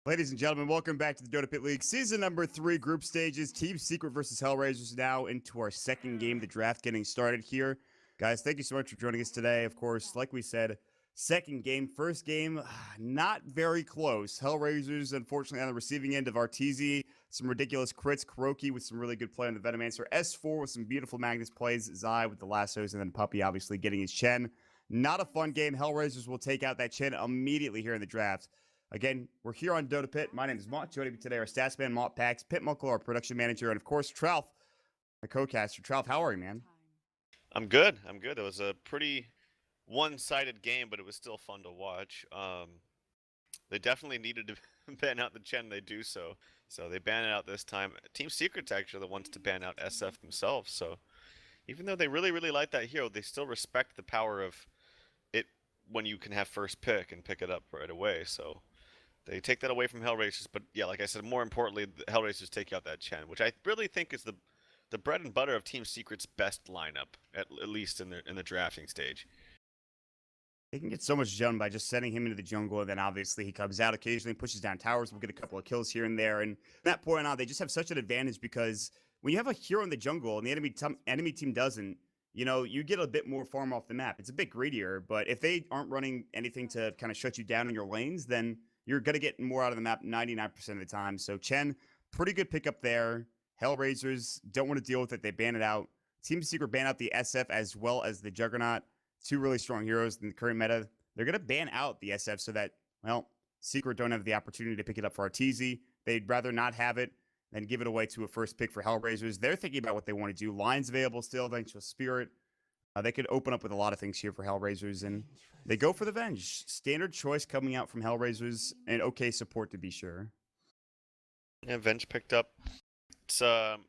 Ladies and gentlemen, welcome back to the Dota Pit League, season number 3, group stages, Team Secret versus Hellraisers, now into our second game, the draft getting started here. Guys, thank you so much for joining us today. Of course, like we said, second game, first game, not very close. Hellraisers, unfortunately, on the receiving end of Arteezy, some ridiculous crits, Kuroki with some really good play on the Venomancer, S4 with some beautiful Magnus plays, Zai with the lassos, and then Puppy obviously getting his Chen. Not a fun game. Hellraisers will take out that Chen immediately here in the draft. Again, we're here on Dota Pit. My name is Mont. Joining me today are Statsman, Mont Pax, Pit Muckle, our production manager, and of course, Tralf, my co-caster. Tralf, how are you, man? I'm good. I'm good. It was a pretty one-sided game, but it was still fun to watch. They definitely needed to ban out the Chen. They do so they ban it out this time. Team Secret's actually the ones to ban out SF themselves. So even though they really like that hero, they still respect the power of it when you can have first pick and pick it up right away. So they take that away from Hellraisers. But yeah, like I said, more importantly, the Hellraisers take out that Chen, which I really think is the bread and butter of Team Secret's best lineup, at least in the drafting stage. They can get so much done by just sending him into the jungle, and then obviously he comes out occasionally, pushes down towers, we'll get a couple of kills here and there. And from that point on, they just have such an advantage because when you have a hero in the jungle and the enemy team doesn't, you know, you get a bit more farm off the map. It's a bit greedier, but if they aren't running anything to kind of shut you down in your lanes, then you're going to get more out of the map 99% of the time. So Chen, pretty good pickup there. Hellraisers don't want to deal with it. They ban it out. Team Secret ban out the SF as well as the Juggernaut. Two really strong heroes in the current meta. They're going to ban out the SF so that, well, Secret don't have the opportunity to pick it up for Arteezy. They'd rather not have it than give it away to a first pick for Hellraisers. They're thinking about what they want to do. Lines available still, thanks to a Spirit. They could open up with a lot of things here for Hellraisers, and they go for the Venge. Standard choice coming out from Hellraisers, and okay support to be sure. Yeah, Venge picked up. It's a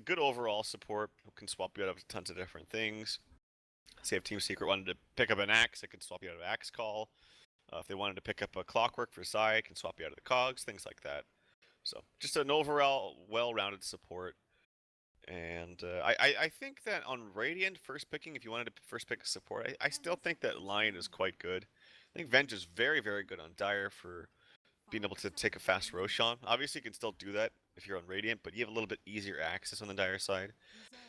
good overall support. Who can swap you out of tons of different things. Say if Team Secret wanted to pick up an axe, it can swap you out of Axe Call. If they wanted to pick up a Clockwork for Zai, it can swap you out of the Cogs, things like that. So just an overall well-rounded support. And I think that on Radiant, first picking, if you wanted to first pick a support, I still think that Lion is quite good. I think Venge is very good on Dire for being able to take a fast Roshan. Obviously, you can still do that if you're on Radiant, but you have a little bit easier access on the Dire side.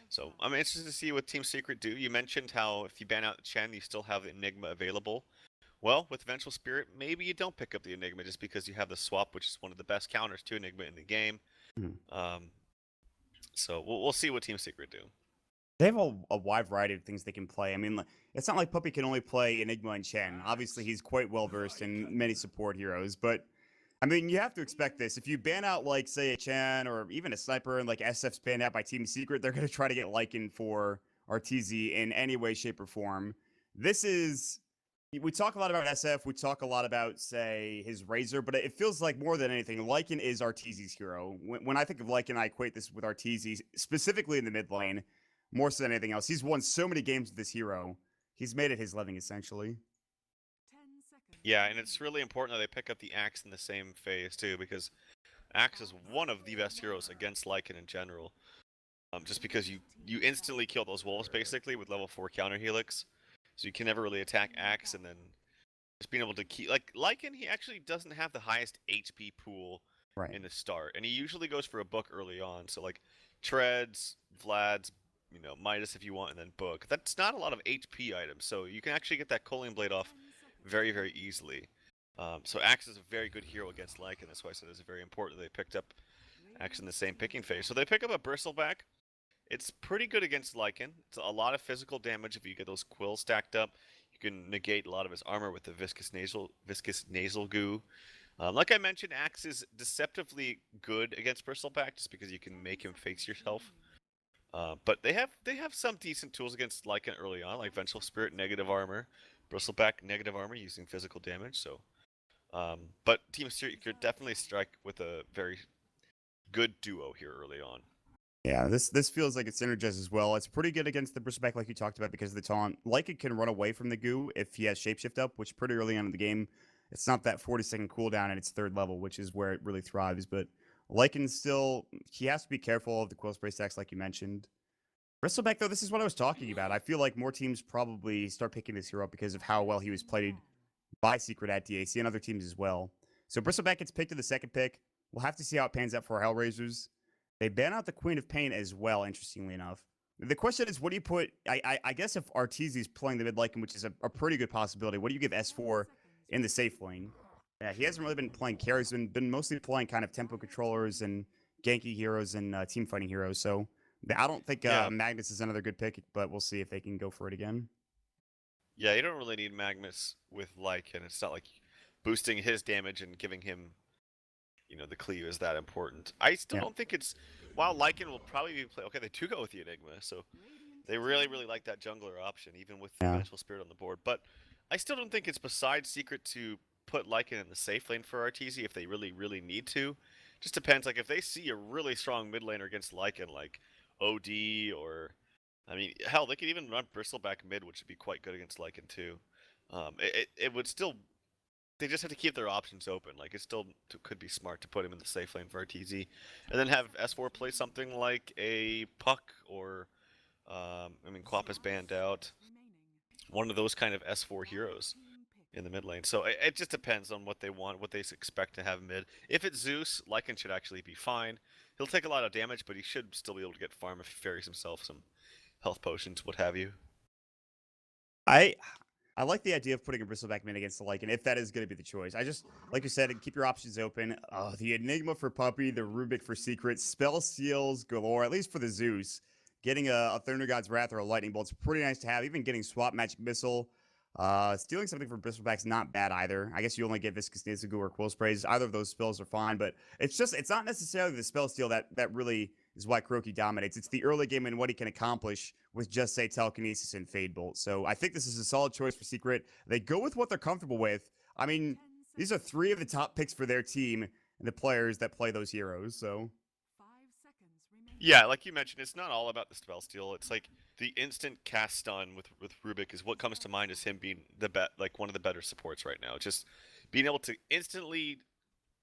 So I'm interested to see what Team Secret do. You mentioned how if you ban out Chen, you still have the Enigma available. Well, with Vengeful Spirit, maybe you don't pick up the Enigma just because you have the swap, which is one of the best counters to Enigma in the game. Mm-hmm. So we'll see what Team Secret do. They have a wide variety of things they can play. I mean, it's not like Puppy can only play Enigma and Chen. Obviously, he's quite well versed in many support heroes, but I mean, you have to expect this. If you ban out, like, say, a Chen or even a Sniper and, like, SF's banned out by Team Secret, they're going to try to get Lycan for Arteezy in any way, shape, or form. This is... We talk a lot about SF. We talk a lot about, say, his Razor, but it feels like more than anything, Lycan is Arteezy's hero. When I think of Lycan, I equate this with Arteezy, specifically in the mid lane, more so than anything else. He's won so many games with this hero. He's made it his living, essentially. Yeah, and it's really important that they pick up the Axe in the same phase, too, because Axe is one of the best heroes against Lycan in general. Just because you instantly kill those wolves, basically, with level 4 counter Helix. So you can never really attack Axe, and then just being able to keep... Like, Lycan, he actually doesn't have the highest HP pool in the start, and he usually goes for a book early on. So, like, Treads, Vlad's, you know, Midas if you want, and then Book. That's not a lot of HP items, so you can actually get that Culling Blade off very easily. So Axe is a very good hero against Lycan. That's why I said it's very important they picked up Axe in the same picking phase. So they pick up a Bristleback. It's pretty good against Lycan. It's a lot of physical damage if you get those quills stacked up. You can negate a lot of his armor with the viscous nasal goo. Like I mentioned, Axe is deceptively good against Bristleback just because you can make him face yourself. But they have some decent tools against Lycan early on, like Vengeful Spirit, negative armor, Bristleback, negative armor using physical damage. So, but Team Secret definitely strike with a very good duo here early on. Yeah, this feels like it synergizes as well. It's pretty good against the Bristleback, like you talked about, because of the taunt. Lycan can run away from the goo if he has Shapeshift up, which pretty early on in the game, it's not that 40-second cooldown at its third level, which is where it really thrives. But Lycan still, he has to be careful of the Quill Spray stacks, like you mentioned. Bristleback, though, this is what I was talking about. I feel like more teams probably start picking this hero up because of how well he was played by Secret at DAC and other teams as well. So Bristleback gets picked to the second pick. We'll have to see how it pans out for our Hellraisers. They ban out the Queen of Pain as well, interestingly enough. The question is, what do you put? I guess if Arteezy is playing the mid Lycan, which is a pretty good possibility, what do you give S4 in the safe lane? Yeah, he hasn't really been playing carries, been mostly playing kind of tempo controllers and ganky heroes and team fighting heroes. So I don't think Yeah. Magnus is another good pick, but we'll see if they can go for it again. Yeah, you don't really need Magnus with Lycan. It's not like boosting his damage and giving him, the cleave is that important. I still don't think it's... While Lycan will probably be play. Okay, they do go with the Enigma, so they really, really like that jungler option, even with the Vengeful Spirit on the board. But I still don't think it's besides Secret to put Lycan in the safe lane for Arteezy if they really, really need to. Just depends. Like, if they see a really strong mid laner against Lycan, like OD or... I mean, hell, they could even run Bristleback mid, which would be quite good against Lycan too. It would still... They just have to keep their options open. Like, it still could be smart to put him in the safe lane for Arteezy. And then have S4 play something like a Puck or... Quap is banned out. One of those kind of S4 heroes in the mid lane. So it just depends on what they want, what they expect to have mid. If it's Zeus, Lycan should actually be fine. He'll take a lot of damage, but he should still be able to get farm if he ferries himself some health potions, what have you. I like the idea of putting a Bristleback mid against the Lycan, if that is going to be the choice. I just, like you said, keep your options open. The Enigma for Puppey, the Rubik for Secret, spell seals galore, at least for the Zeus. Getting a Thunder God's Wrath or a Lightning Bolt's pretty nice to have. Even getting Swap Magic Missile. Stealing something from Bristleback's not bad either. I guess you only get Viscous Nizugu or Quill Sprays. Either of those spells are fine, but it's not necessarily the spell steal that really is why Kuroki dominates. It's the early game and what he can accomplish with just, say, Telekinesis and Fade Bolt. So I think this is a solid choice for Secret. They go with what they're comfortable with. I mean, these are 3 of the top picks for their team and the players that play those heroes, so... Yeah, like you mentioned, it's not all about the spell steal. It's like the instant cast stun with Rubik is what comes to mind as him being one of the better supports right now. Just being able to instantly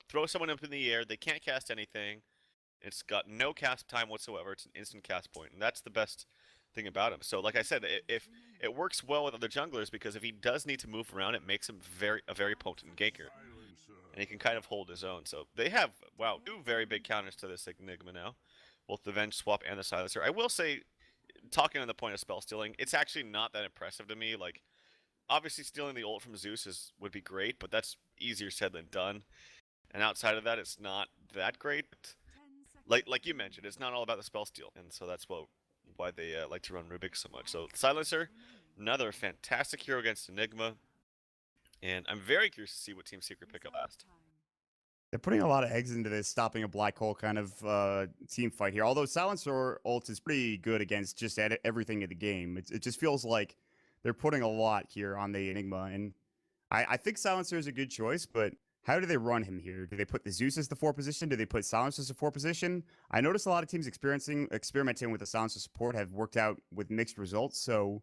throw someone up in the air. They can't cast anything. It's got no cast time whatsoever. It's an instant cast point, and that's the best thing about him. So, like I said, if it works well with other junglers, because if he does need to move around, it makes him a very potent ganker, and he can kind of hold his own. So they have 2 very big counters to this Enigma now. Both the Venge Swap and the Silencer. I will say, talking on the point of spell stealing, it's actually not that impressive to me. Like, obviously stealing the ult from Zeus would be great, but that's easier said than done. And outside of that, it's not that great. Like you mentioned, it's not all about the spell steal, and so that's why they like to run Rubik so much. So Silencer, another fantastic hero against Enigma, and I'm very curious to see what Team Secret pick up last. They're putting a lot of eggs into this stopping a black hole kind of team fight here. Although Silencer ult is pretty good against just everything in the game. It just feels like they're putting a lot here on the Enigma. And I think Silencer is a good choice, but how do they run him here? Do they put the Zeus as the 4 position? Do they put Silencer as the 4 position? I noticed a lot of teams experimenting with the Silencer support have worked out with mixed results. So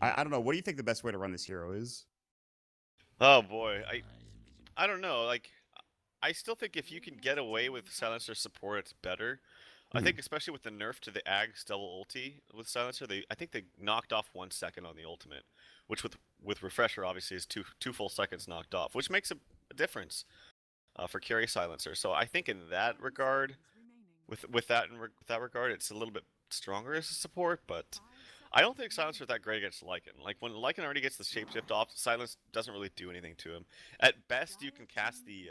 I don't know. What do you think the best way to run this hero is? Oh boy, I don't know. Like, I still think if you can get away with Silencer support, it's better. I think especially with the nerf to the Ag's double ulti with Silencer, I think they knocked off 1 second on the ultimate, which with Refresher obviously is two full seconds knocked off, which makes a difference for carry Silencer. So I think in that regard, with that regard, it's a little bit stronger as a support, but I don't think Silencer is that great against Lycan. Like, when Lycan already gets the shapeshift off, Silence doesn't really do anything to him. At best, you can cast the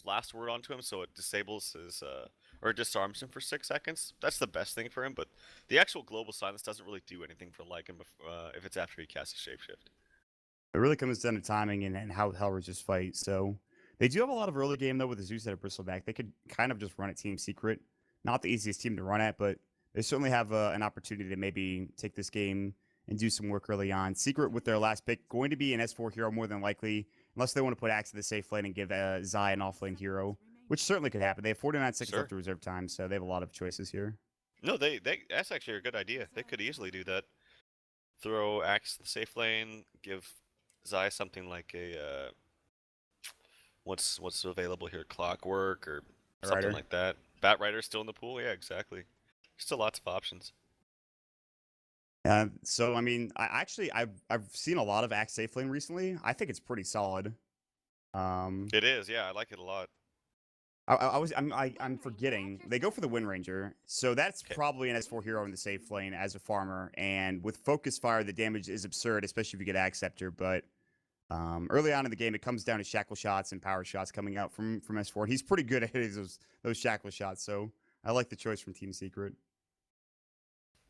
last word onto him, so it disables his or disarms him for 6 seconds. That's the best thing for him, but the actual global silence doesn't really do anything for Lycan if it's after he casts a shapeshift. It really comes down to timing and how Hellraisers fight. So they do have a lot of early game though with the Zeus at a Bristleback. They could kind of just run at Team Secret. Not the easiest team to run at, but they certainly have an opportunity to maybe take this game and do some work early on. Secret with their last pick going to be an S4 hero more than likely. Unless they want to put Axe in the safe lane and give Zai an offlane hero, which certainly could happen. They have 49 seconds left to reserve time, so they have a lot of choices here. No, that's actually a good idea. They could easily do that. Throw Axe in the safe lane, give Zai something like a what's available here, Clockwork or something like that. Batrider's still in the pool, yeah, exactly. Still lots of options. So I mean, I've seen a lot of Axe safe lane recently. I think it's pretty solid. It is, yeah, I like it a lot. I'm forgetting. They go for the Wind Ranger, so that's Okay. probably an S4 hero in the safe lane as a farmer. And with Focus Fire, the damage is absurd, especially if you get Axe Scepter. But early on in the game, it comes down to shackle shots and power shots coming out from S4. He's pretty good at hitting those shackle shots, so I like the choice from Team Secret.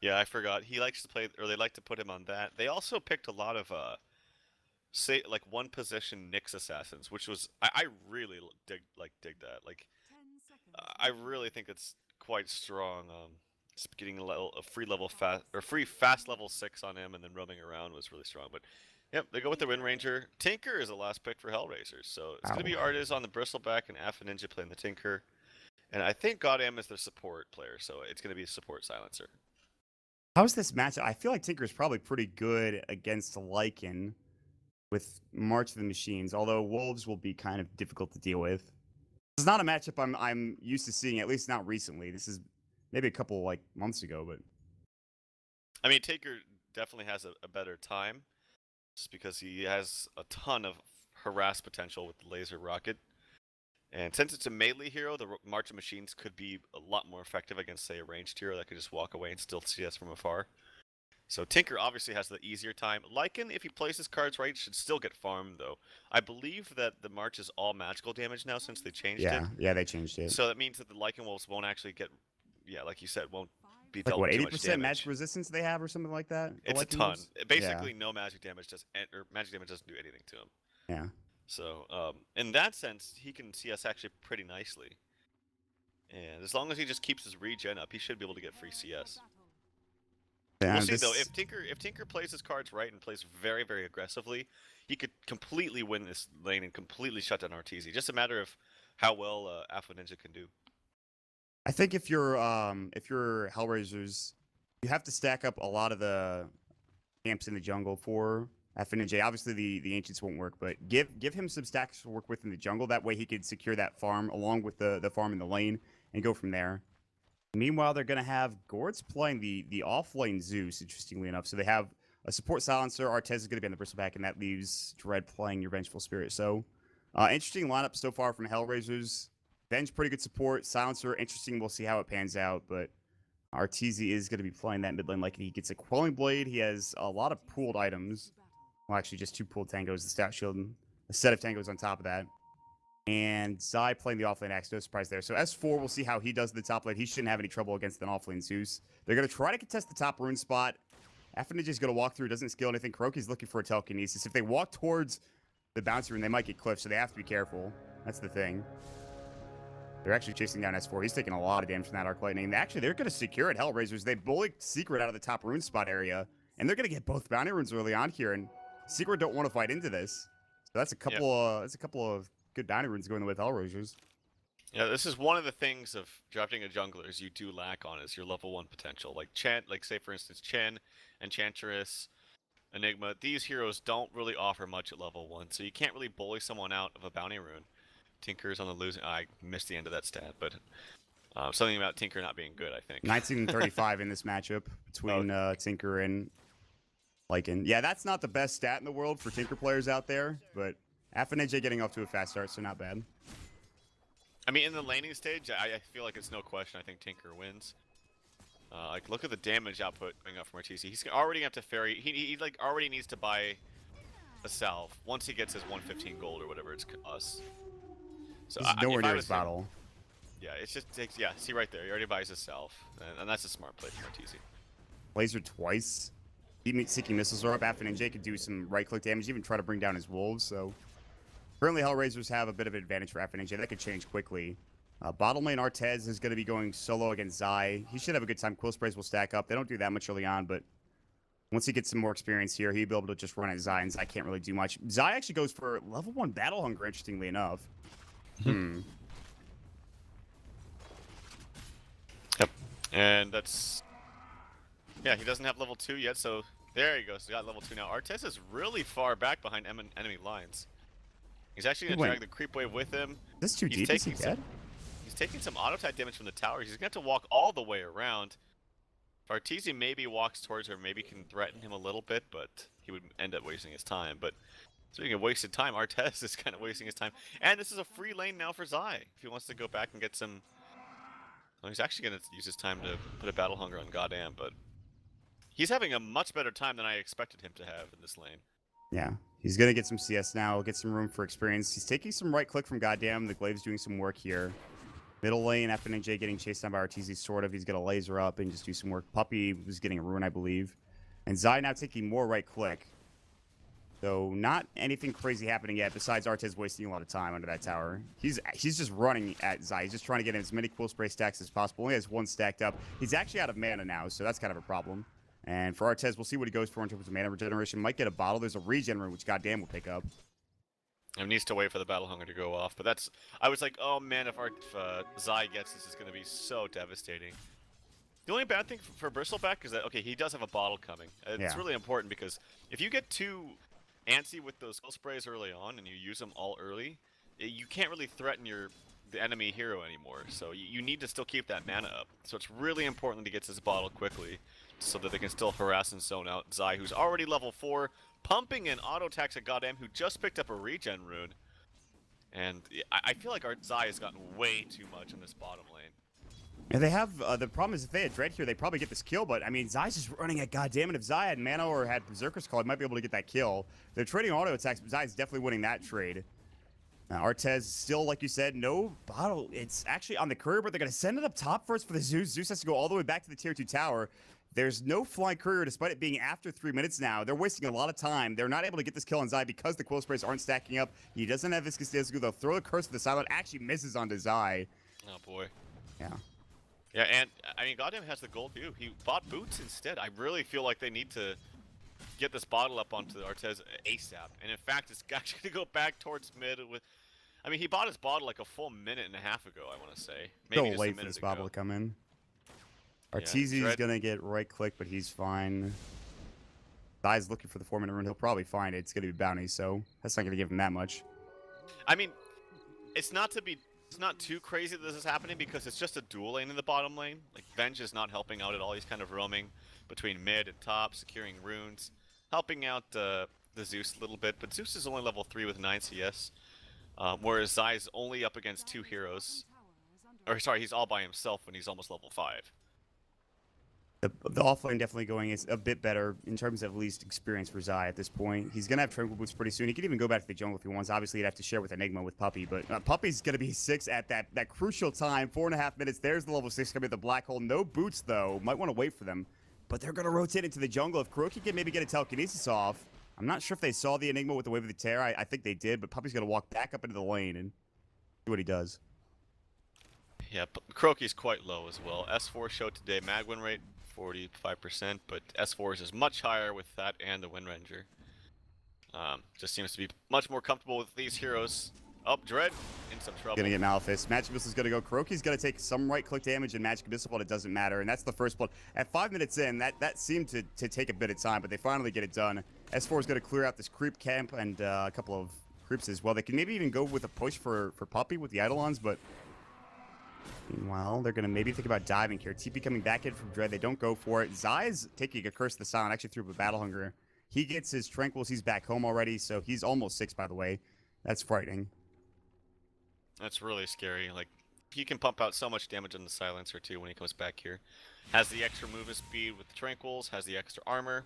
Yeah, I forgot. He likes to play, or they like to put him on that. They also picked a lot of say like one position Nyx assassins, which was I really dig that. Like I really think it's quite strong. Just getting a free level fast or free fast level 6 on him and then roaming around was really strong. But yep, they go with the Wind Ranger. Tinker is the last pick for Hellraisers, so it's gonna be Artiz on the Bristleback and Afroninje playing the Tinker. And I think Goddamn is their support player, so it's gonna be a support silencer. How's this matchup? I feel like Tinker is probably pretty good against Lycan with March of the Machines, although Wolves will be kind of difficult to deal with. It's not a matchup I'm used to seeing, at least not recently. This is maybe a couple like months ago, but I mean, Tinker definitely has a better time, just because he has a ton of harass potential with the laser rocket. And since it's a melee hero, the March of Machines could be a lot more effective against, say, a ranged hero that could just walk away and still see us from afar. So Tinker obviously has the easier time. Lycan, if he plays his cards right, should still get farmed, though. I believe that the March is all magical damage now since they changed it. yeah, they changed it. So that means that the Lycan Wolves won't actually get, yeah, like you said, won't be Like dealt what, too much 80% damage. magic resistance they have or something like that? It's a Lycan ton. Wolves? Basically, no magic damage does, or magic damage doesn't do anything to him. Yeah. So, in that sense, he can see us actually pretty nicely. And as long as he just keeps his regen up, he should be able to get free CS. Yeah, We'll see though. If Tinker plays his cards right and plays very, very aggressively, he could completely win this lane and completely shut down RTZ. Just a matter of how well Afroninje can do. I think if you're Hellraisers, you have to stack up a lot of the camps in the jungle for Afroninje. Obviously, the Ancients won't work, but give him some stacks to work with in the jungle. That way, he could secure that farm along with the farm in the lane and go from there. Meanwhile, they're going to have Gord's playing the off-lane Zeus, interestingly enough. So they have a support silencer. Artez is going to be on the Bristleback, and that leaves Dread playing your Vengeful Spirit. So, interesting lineup so far from Hellraisers. Venge, pretty good support. Silencer, interesting. We'll see how it pans out. But Arteezy is going to be playing that mid lane like he gets a Quelling Blade. He has a lot of pooled items. Well, actually, just 2 pooled tangos, the Stout Shield, and a set of tangos on top of that. And Zai playing the offlane Axe, no surprise there. So S4, we'll see how he does in the top lane. He shouldn't have any trouble against an offlane Zeus. They're going to try to contest the top rune spot. Afroninje's going to walk through, doesn't skill anything. Kuroki's looking for a telekinesis. If they walk towards the bouncy rune, they might get clipped, so they have to be careful. That's the thing. They're actually chasing down S4. He's taking a lot of damage from that Arc Lightning. Actually, they're going to secure it, Hellraisers. They bullied Secret out of the top rune spot area, and they're going to get both bounty runes early on here, and Secret don't want to fight into this. So that's a couple of good bounty runes going with Hellraisers. Yeah, this is one of the things of drafting a jungler is you do lack on is your level 1 potential. Like say for instance Chen, Enchantress, Enigma, these heroes don't really offer much at level 1, so you can't really bully someone out of a bounty rune. Tinker's on the losing. I missed the end of that stat, but something about Tinker not being good, I think. 1935 in this matchup between Tinker and Lycan. Yeah, that's not the best stat in the world for Tinker players out there, but Afroninje getting off to a fast start, so not bad. I mean, in the laning stage, I feel like it's no question. I think Tinker wins. Like, look at the damage output going up from RTC. He's already going to have to ferry. He like already needs to buy a salve once he gets his 115 gold or whatever it's us. So this is nowhere near his battle. Yeah, it just takes. Yeah, see right there. He already buys his salve, and that's a smart play from RTC. Laser twice. Seeking missiles are up. Afroninje could do some right-click damage, even try to bring down his wolves. So currently, Hellraisers have a bit of an advantage for Afroninje. That could change quickly. Bottom lane Artez is going to be going solo against Zai. He should have a good time. Quill sprays will stack up. They don't do that much early on, but once he gets some more experience here, he'll be able to just run at Zai, and Zai can't really do much. Zai actually goes for level 1 Battle Hunger, interestingly enough. Yep. And that's... Yeah, he doesn't have level 2 yet, so there he goes. He got level 2 now. Artez is really far back behind enemy lines. He's actually going to drag the creep wave with him. This too deep? Is he dead? He's taking some auto-type damage from the tower. He's going to have to walk all the way around. If Arteezy maybe walks towards her, maybe can threaten him a little bit, but he would end up wasting his time. But Speaking of wasted time, Artez is kind of wasting his time. And this is a free lane now for Zai. If he wants to go back and get some... Well, he's actually going to use his time to put a Battle Hunger on Goddamn, but... He's having a much better time than I expected him to have in this lane. Yeah, he's going to get some CS now, get some room for experience. He's taking some right click from Goddamn. The Glaive's doing some work here. Middle lane, Afroninje getting chased down by RTZ, sort of. He's going to laser up and just do some work. Puppey was getting a rune, I believe. And Zai now taking more right click. So not anything crazy happening yet, besides Artez wasting a lot of time under that tower. He's just running at Zai. He's just trying to get as many cool spray stacks as possible. Only has one stacked up. He's actually out of mana now, so that's kind of a problem. And for Artez, we'll see what he goes for in terms of mana regeneration. Might get a bottle. There's a regen rune, which Goddamn will pick up. He needs to wait for the Battle Hunger to go off, but that's... I was like, oh man, if Zai gets this, it's going to be so devastating. The only bad thing for Bristleback is that, okay, he does have a bottle coming. It's really important because if you get too antsy with those skill sprays early on and you use them all early, you can't really threaten the enemy hero anymore. So you need to still keep that mana up. So it's really important that he gets his bottle quickly so that they can still harass and zone out Zai, who's already level 4, pumping in auto attacks at Goddamn, who just picked up a regen rune. And I feel like our Zai has gotten way too much in this bottom lane. And they have, the problem is if they had Dread here, they probably get this kill, but I mean, Zai's just running at Goddamn, and if Zai had mana or had Berserker's Call, he might be able to get that kill. They're trading auto attacks, but Zai's definitely winning that trade. Artez still, like you said, no bottle. It's actually on the courier, but they're going to send it up top first for the Zeus. Zeus has to go all the way back to the tier 2 tower. There's no flying courier, despite it being after 3 minutes now. They're wasting a lot of time. They're not able to get this kill on Zai because the quill sprays aren't stacking up. He doesn't have Viscous Disco. They'll throw the curse of the silent. Actually misses onto Zai. Oh boy. Yeah. Yeah, and I mean, Goddamn has the gold too. He bought boots instead. I really feel like they need to get this bottle up onto Artez ASAP. And in fact, it's actually going to go back towards mid with... I mean, he bought his bottle like a full minute and a half ago, I want to say. Maybe Still late for this bottle to come in. Arteezy's going to get right click, but he's fine. Zai's looking for the 4-minute rune. He'll probably find it. It's going to be bounty, so that's not going to give him that much. I mean, it's not too crazy that this is happening because it's just a dual lane in the bottom lane. Like, Venge is not helping out at all. He's kind of roaming between mid and top, securing runes, helping out the Zeus a little bit. But Zeus is only level 3 with 9 CS, whereas Zai is only up against 2 heroes. Or, sorry, he's all by himself when he's almost level 5. The offlane definitely going is a bit better in terms of at least experience for Zai at this point. He's going to have Tranquil Boots pretty soon. He could even go back to the jungle if he wants. Obviously, he'd have to share with Enigma with Puppey, but Puppey's going to be 6 at that crucial time. 4.5 minutes. There's the level 6 coming at the black hole. No boots, though. Might want to wait for them, but they're going to rotate into the jungle. If Kuroki can maybe get a telekinesis off, I'm not sure if they saw the Enigma with the Wave of the Terror. I think they did, but Puppey's going to walk back up into the lane and see what he does. Yeah, Kuroki's quite low as well. S4 showed today mag win rate 45%, but S4 is much higher with that and the Wind Ranger. Just seems to be much more comfortable with these heroes. Up, Dread in some trouble. Gonna get Malefice. Magic Missile's gonna go. Kuroki's gonna take some right click damage and Magic Missile, but it doesn't matter. And that's the first blood. At 5 minutes in, that seemed to take a bit of time, but they finally get it done. S4 is gonna clear out this creep camp and a couple of creeps as well. They can maybe even go with a push for Puppey with the Eidolons, but meanwhile, they're going to maybe think about diving here. TP coming back in from Dread. They don't go for it. Zai is taking a Curse of the Silent, actually through a Battle Hunger. He gets his Tranquils. He's back home already, so he's almost 6, by the way. That's frightening. That's really scary. Like, he can pump out so much damage on the Silencer, too, when he comes back here. Has the extra movement speed with the Tranquils, has the extra armor.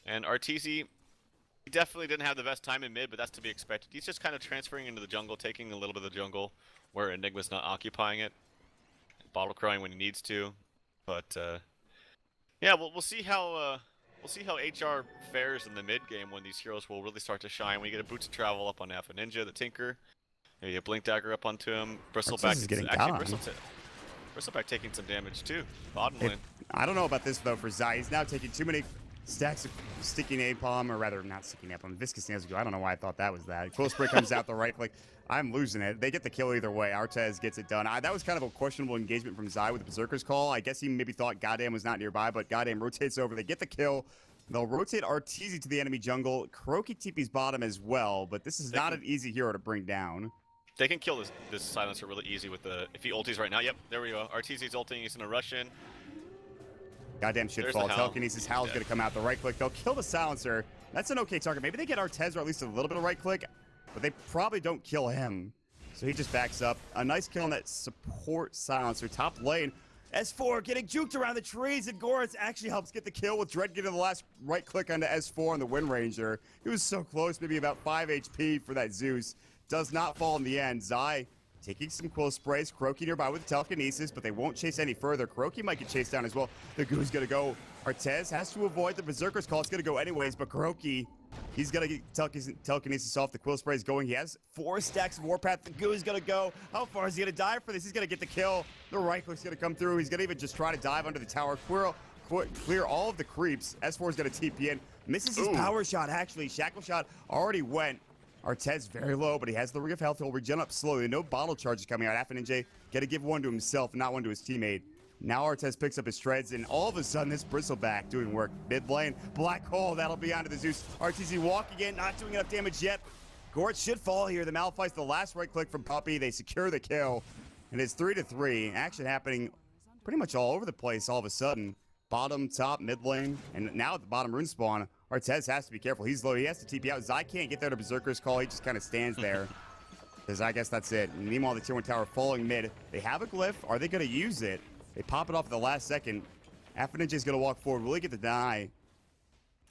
And RTZ, he definitely didn't have the best time in mid, but that's to be expected. He's just kind of transferring into the jungle, taking a little bit of the jungle where Enigma's not occupying it. Bottle crying when he needs to, but yeah, we'll see how HR fares in the mid game when these heroes will really start to shine. When you get a Boots of Travel up on Afroninje, the Tinker, maybe a Blink Dagger up onto him. Bristleback is getting Bristleback taking some damage too. Bottom lane. I don't know about this though for Zai. He's now taking too many stacks of sticky napalm, or rather not sticky napalm, viscous nails. I don't know why I thought that was that. Quill Spray comes out the right click. I'm losing it. They get the kill either way. Artez gets it done. That was kind of a questionable engagement from Zai with the Berserker's Call. I guess he maybe thought Goddamn was not nearby, but Goddamn rotates over. They get the kill. They'll rotate Arteezy to the enemy jungle. Kuroki TP's bottom as well, but this is not an easy hero to bring down. They can kill this Silencer really easy with the... If he ultis right now, yep, there we go. Arteezy's ulting, he's gonna rush in. Goddamn should fall. Telekinesis, Hal's gonna come out the right click. They'll kill the Silencer. That's an okay target. Maybe they get Artez or at least a little bit of right click, but they probably don't kill him. So he just backs up. A nice kill on that support silencer. Top lane. S4 getting juked around the trees, and Goritz actually helps get the kill with Dread getting the last right click onto S4 on the Wind Ranger. He was so close, maybe about 5 HP for that Zeus. Does not fall in the end. Zai taking some quill sprays. Kuroki nearby with telekinesis, but they won't chase any further. Kuroki might get chased down as well. The Goo's gonna go. Artez has to avoid the Berserker's Call. It's gonna go anyways, but Kuroki, he's gonna get telekinesis off. The quill spray is going. He has 4 stacks of Warpath. The Goo is gonna go. How far is he gonna dive for this? He's gonna get the kill. The right click's gonna come through. He's gonna even just try to dive under the tower. Clear all of the creeps. S4 is gonna TP in. Misses his power shot, actually. Shackle shot already went. Artez very low, but he has the Ring of Health. He'll regen up slowly. No bottle charges coming out. Afroninje got to give one to himself, not one to his teammate. Now Artez picks up his shreds, and all of a sudden, this Bristleback doing work. Mid lane, Black Hole, that'll be onto the Zeus. RTZ walking in, not doing enough damage yet. Goritz should fall here. The Malphite's the last right click from Puppey. They secure the kill, and it's 3-3. Action happening pretty much all over the place all of a sudden. Bottom, top, mid lane, and now at the bottom rune spawn. Artez has to be careful. He's low. He has to TP out. Zai can't get there to Berserker's Call. He just kind of stands there. Because I guess that's it. And meanwhile, the tier 1 tower falling mid. They have a glyph. Are they going to use it? They pop it off at the last second. Afroninje's going to walk forward. Will he get the deny?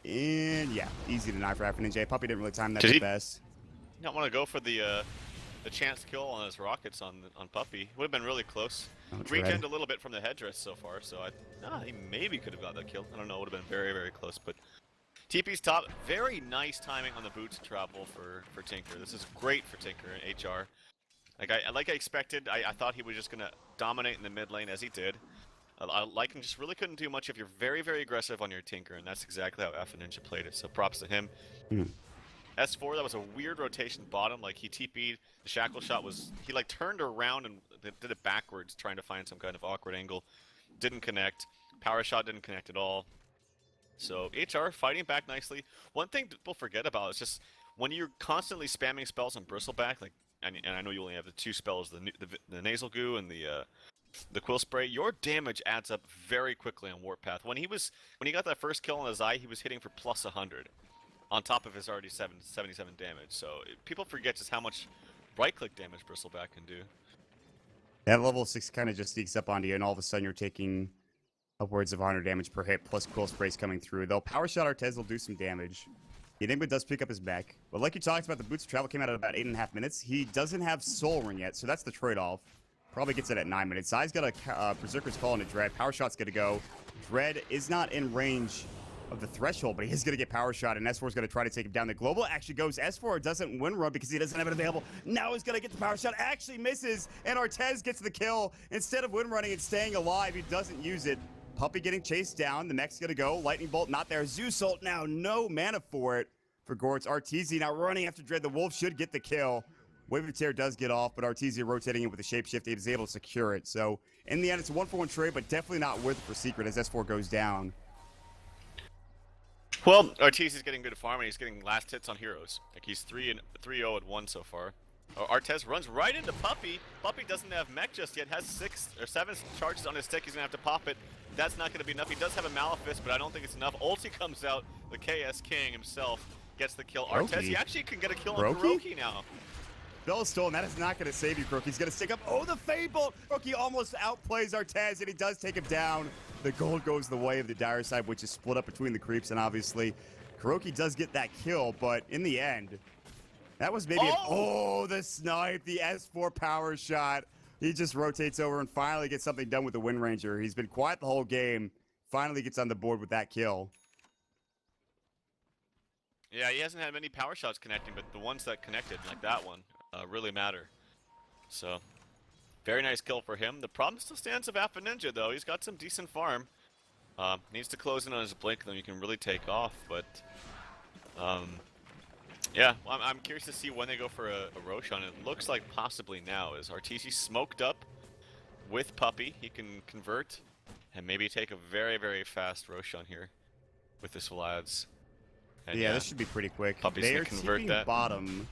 And yeah, easy deny for Afroninje. Puppey didn't really time that the best. You don't want to go for the chance kill on his rockets on Puppey. Would have been really close. Regened a little bit from the headdress so far, so he maybe could have got that kill. I don't know. Would have been very, very close, but. TP's top, very nice timing on the boots travel for Tinker. This is great for Tinker and HR. Like I expected, I thought he was just gonna dominate in the mid lane as he did. Lycan just really couldn't do much if you're very, very aggressive on your Tinker, and that's exactly how Afroninje played it. So props to him. S4, that was a weird rotation bottom. Like he TP'd, the shackle shot was he like turned around and did it backwards, trying to find some kind of awkward angle. Didn't connect. Power shot didn't connect at all. So HR fighting back nicely. One thing people forget about is just when you're constantly spamming spells on Bristleback, like, and I know you only have the 2 spells, the nasal goo and the quill spray, your damage adds up very quickly on Warpath. When he got that first kill on his eye, he was hitting for plus 100 on top of his already 77 damage. So people forget just how much right click damage Bristleback can do. That level 6 kind of just sneaks up onto you, and all of a sudden you're taking upwards of 100 damage per hit, plus quill sprays coming through. Though Power Shot Artez will do some damage. The Enigma does pick up his mech. But like you talked about, the Boots of Travel came out at about 8.5 minutes. He doesn't have Soul Ring yet, so that's the trade-off. Probably gets it at 9 minutes. Zai's got a Berserker's Call and a Dread. Power Shot's going to go. Dread is not in range of the threshold, but he is going to get Power Shot, and S4 is going to try to take him down. The Global actually goes. S4 doesn't win run because he doesn't have it available. Now he's going to get the Power Shot. Actually misses, and Artez gets the kill. Instead of win running and staying alive, he doesn't use it. Puppey getting chased down. The mech's gonna go. Lightning Bolt not there. Zeus ult now. No mana for it for Goritz. RTZ now running after Dread. The Wolf should get the kill. Wave of Tear does get off, but RTZ rotating it with a shapeshift. He was able to secure it. So in the end, it's a 1-for-1 trade, but definitely not worth it for Secret as S4 goes down. Well, RTZ is getting good farm, and he's getting last hits on heroes. Like he's 3-0 at 1 so far. Artez runs right into Puppey. Puppey doesn't have mech just yet. Has 6 or 7 charges on his stick. He's gonna have to pop it. That's not going to be enough. He does have a Malefice, but I don't think it's enough. Ulti comes out. The KS King himself gets the kill. Artez, he actually can get a kill on Kuroki now. Bell is stolen. That is not going to save you, Kuroki. He's going to stick up. Oh, the Fade Bolt! Kuroki almost outplays Artez, and he does take him down. The gold goes the way of the Dire side, which is split up between the creeps, and obviously Kuroki does get that kill, but in the end, that was maybe the snipe, the S4 power shot. He just rotates over and finally gets something done with the Wind Ranger. He's been quiet the whole game. Finally gets on the board with that kill. Yeah, he hasn't had many power shots connecting, but the ones that connected, like that one, really matter. So, very nice kill for him. The problem still stands of Afroninje, though. He's got some decent farm. Needs to close in on his blink, then you can really take off. But, yeah, I'm curious to see when they go for a Roshan. It looks like possibly now. Is RTC smoked up with Puppey? He can convert and maybe take a very, very fast Roshan here with this Vlad's. And yeah, this should be pretty quick. Puppey's they gonna are convert that. Bottom.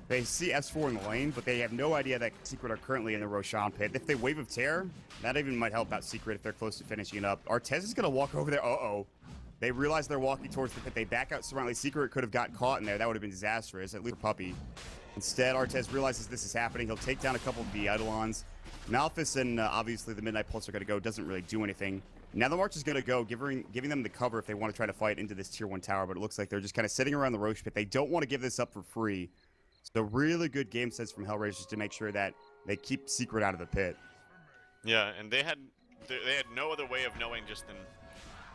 They see S4 in the lane, but they have no idea that Secret are currently in the Roshan pit. If they Wave of Terror, that even might help out Secret if they're close to finishing it up. Artez is going to walk over there. Uh-oh. They realize they're walking towards the pit. They back out surrounding. Secret could have got caught in there. That would have been disastrous, at least for Puppey. Instead, Artez realizes this is happening. He'll take down a couple of the Eidolons. Malphus and obviously the Midnight Pulse are going to go. Doesn't really do anything. Now the March is going to go, giving them the cover if they want to try to fight into this Tier 1 tower, but it looks like they're just kind of sitting around the Roche pit. They don't want to give this up for free. So really good game sense from Hellraisers to make sure that they keep Secret out of the pit. Yeah, and they had no other way of knowing just than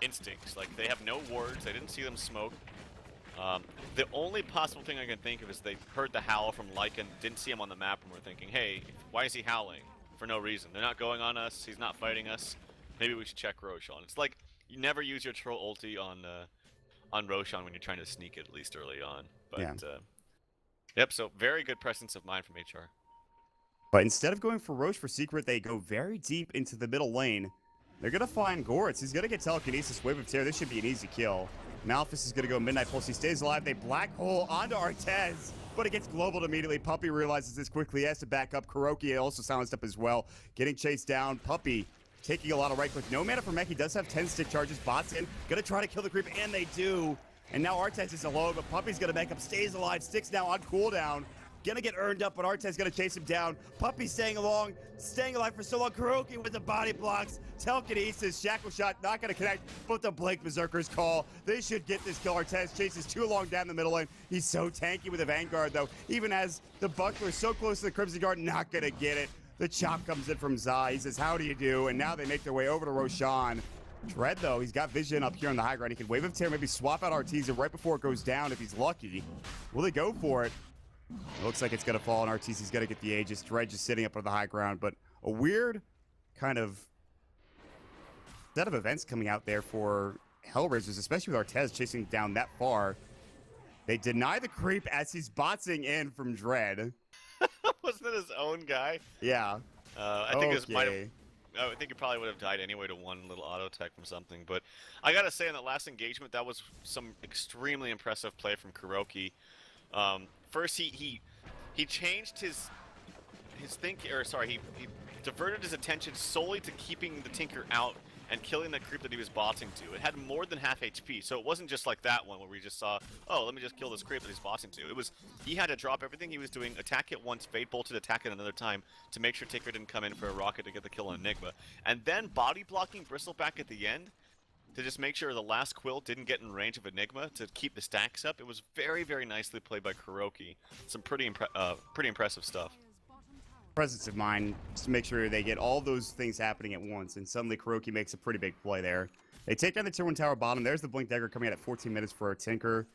instincts. Like, they have no wards. They didn't see them smoke. The only possible thing I can think of is they heard the howl from Lycan, didn't see him on the map, and were thinking, hey, why is he howling? For no reason. They're not going on us. He's not fighting us. Maybe we should check Roshan. It's like, you never use your troll ulti on Roshan when you're trying to sneak it, at least early on. But, yeah. Yep, so very good presence of mind from HR. But instead of going for Roche for Secret, they go very deep into the middle lane. They're going to find Goritz. He's going to get Telekinesis, Wave of Terror. This should be an easy kill. Malphus is going to go Midnight Pulse. He stays alive. They black hole onto Artez, but it gets globaled immediately. Puppey realizes this quickly. He has to back up. Kuroki also silenced up as well. Getting chased down. Puppey taking a lot of right click. No mana for mech. He does have 10 stick charges. Bots in. Going to try to kill the creep, and they do. And now Artez is alone, but Puppey's going to make up. Stays alive. Sticks now on cooldown. Gonna get earned up, but Artez gonna chase him down. Puppey staying alive for so long. Kuroki with the body blocks. Telekinesis, Shackle Shot, not gonna connect, but the Blink Berserker's call. They should get this kill. Artez chases too long down the middle lane. He's so tanky with a Vanguard, though. Even as the Buckler is so close to the Crimson Guard, not gonna get it. The chop comes in from Zai. He says, how do you do? And now they make their way over to Roshan. Dread, though, he's got vision up here on the high ground. He can Wave of Terror, maybe swap out Artesia right before it goes down if he's lucky. Will they go for it? It looks like it's going to fall on Artesia. He's got to get the Aegis. Dread just sitting up on the high ground, but a weird kind of set of events coming out there for Hellraisers, especially with Artez chasing down that far. They deny the creep as he's botsing in from Dread. Wasn't it his own guy? Yeah. I think I think he probably would have died anyway to one little auto tech from something. But I gotta say, in that last engagement, that was some extremely impressive play from Kuroki. First, he changed his thinking, or sorry, he diverted his attention solely to keeping the Tinker out and killing the creep that he was bossing to. It had more than half HP, so it wasn't just like that one where we just saw, oh, let me just kill this creep that he's bossing to. It was, he had to drop everything he was doing, attack it once, Fate Bolted, attack it another time to make sure Tinker didn't come in for a rocket to get the kill on Enigma. And then body blocking Bristleback at the end to just make sure the last Quill didn't get in range of Enigma to keep the stacks up. It was very, very nicely played by Kuroki. Some pretty impressive stuff. Presence of mind, just to make sure they get all those things happening at once, and suddenly Kuroki makes a pretty big play there. They take down the Tier 1 tower bottom. There's the Blink Dagger coming out at 14 minutes for a Tinker.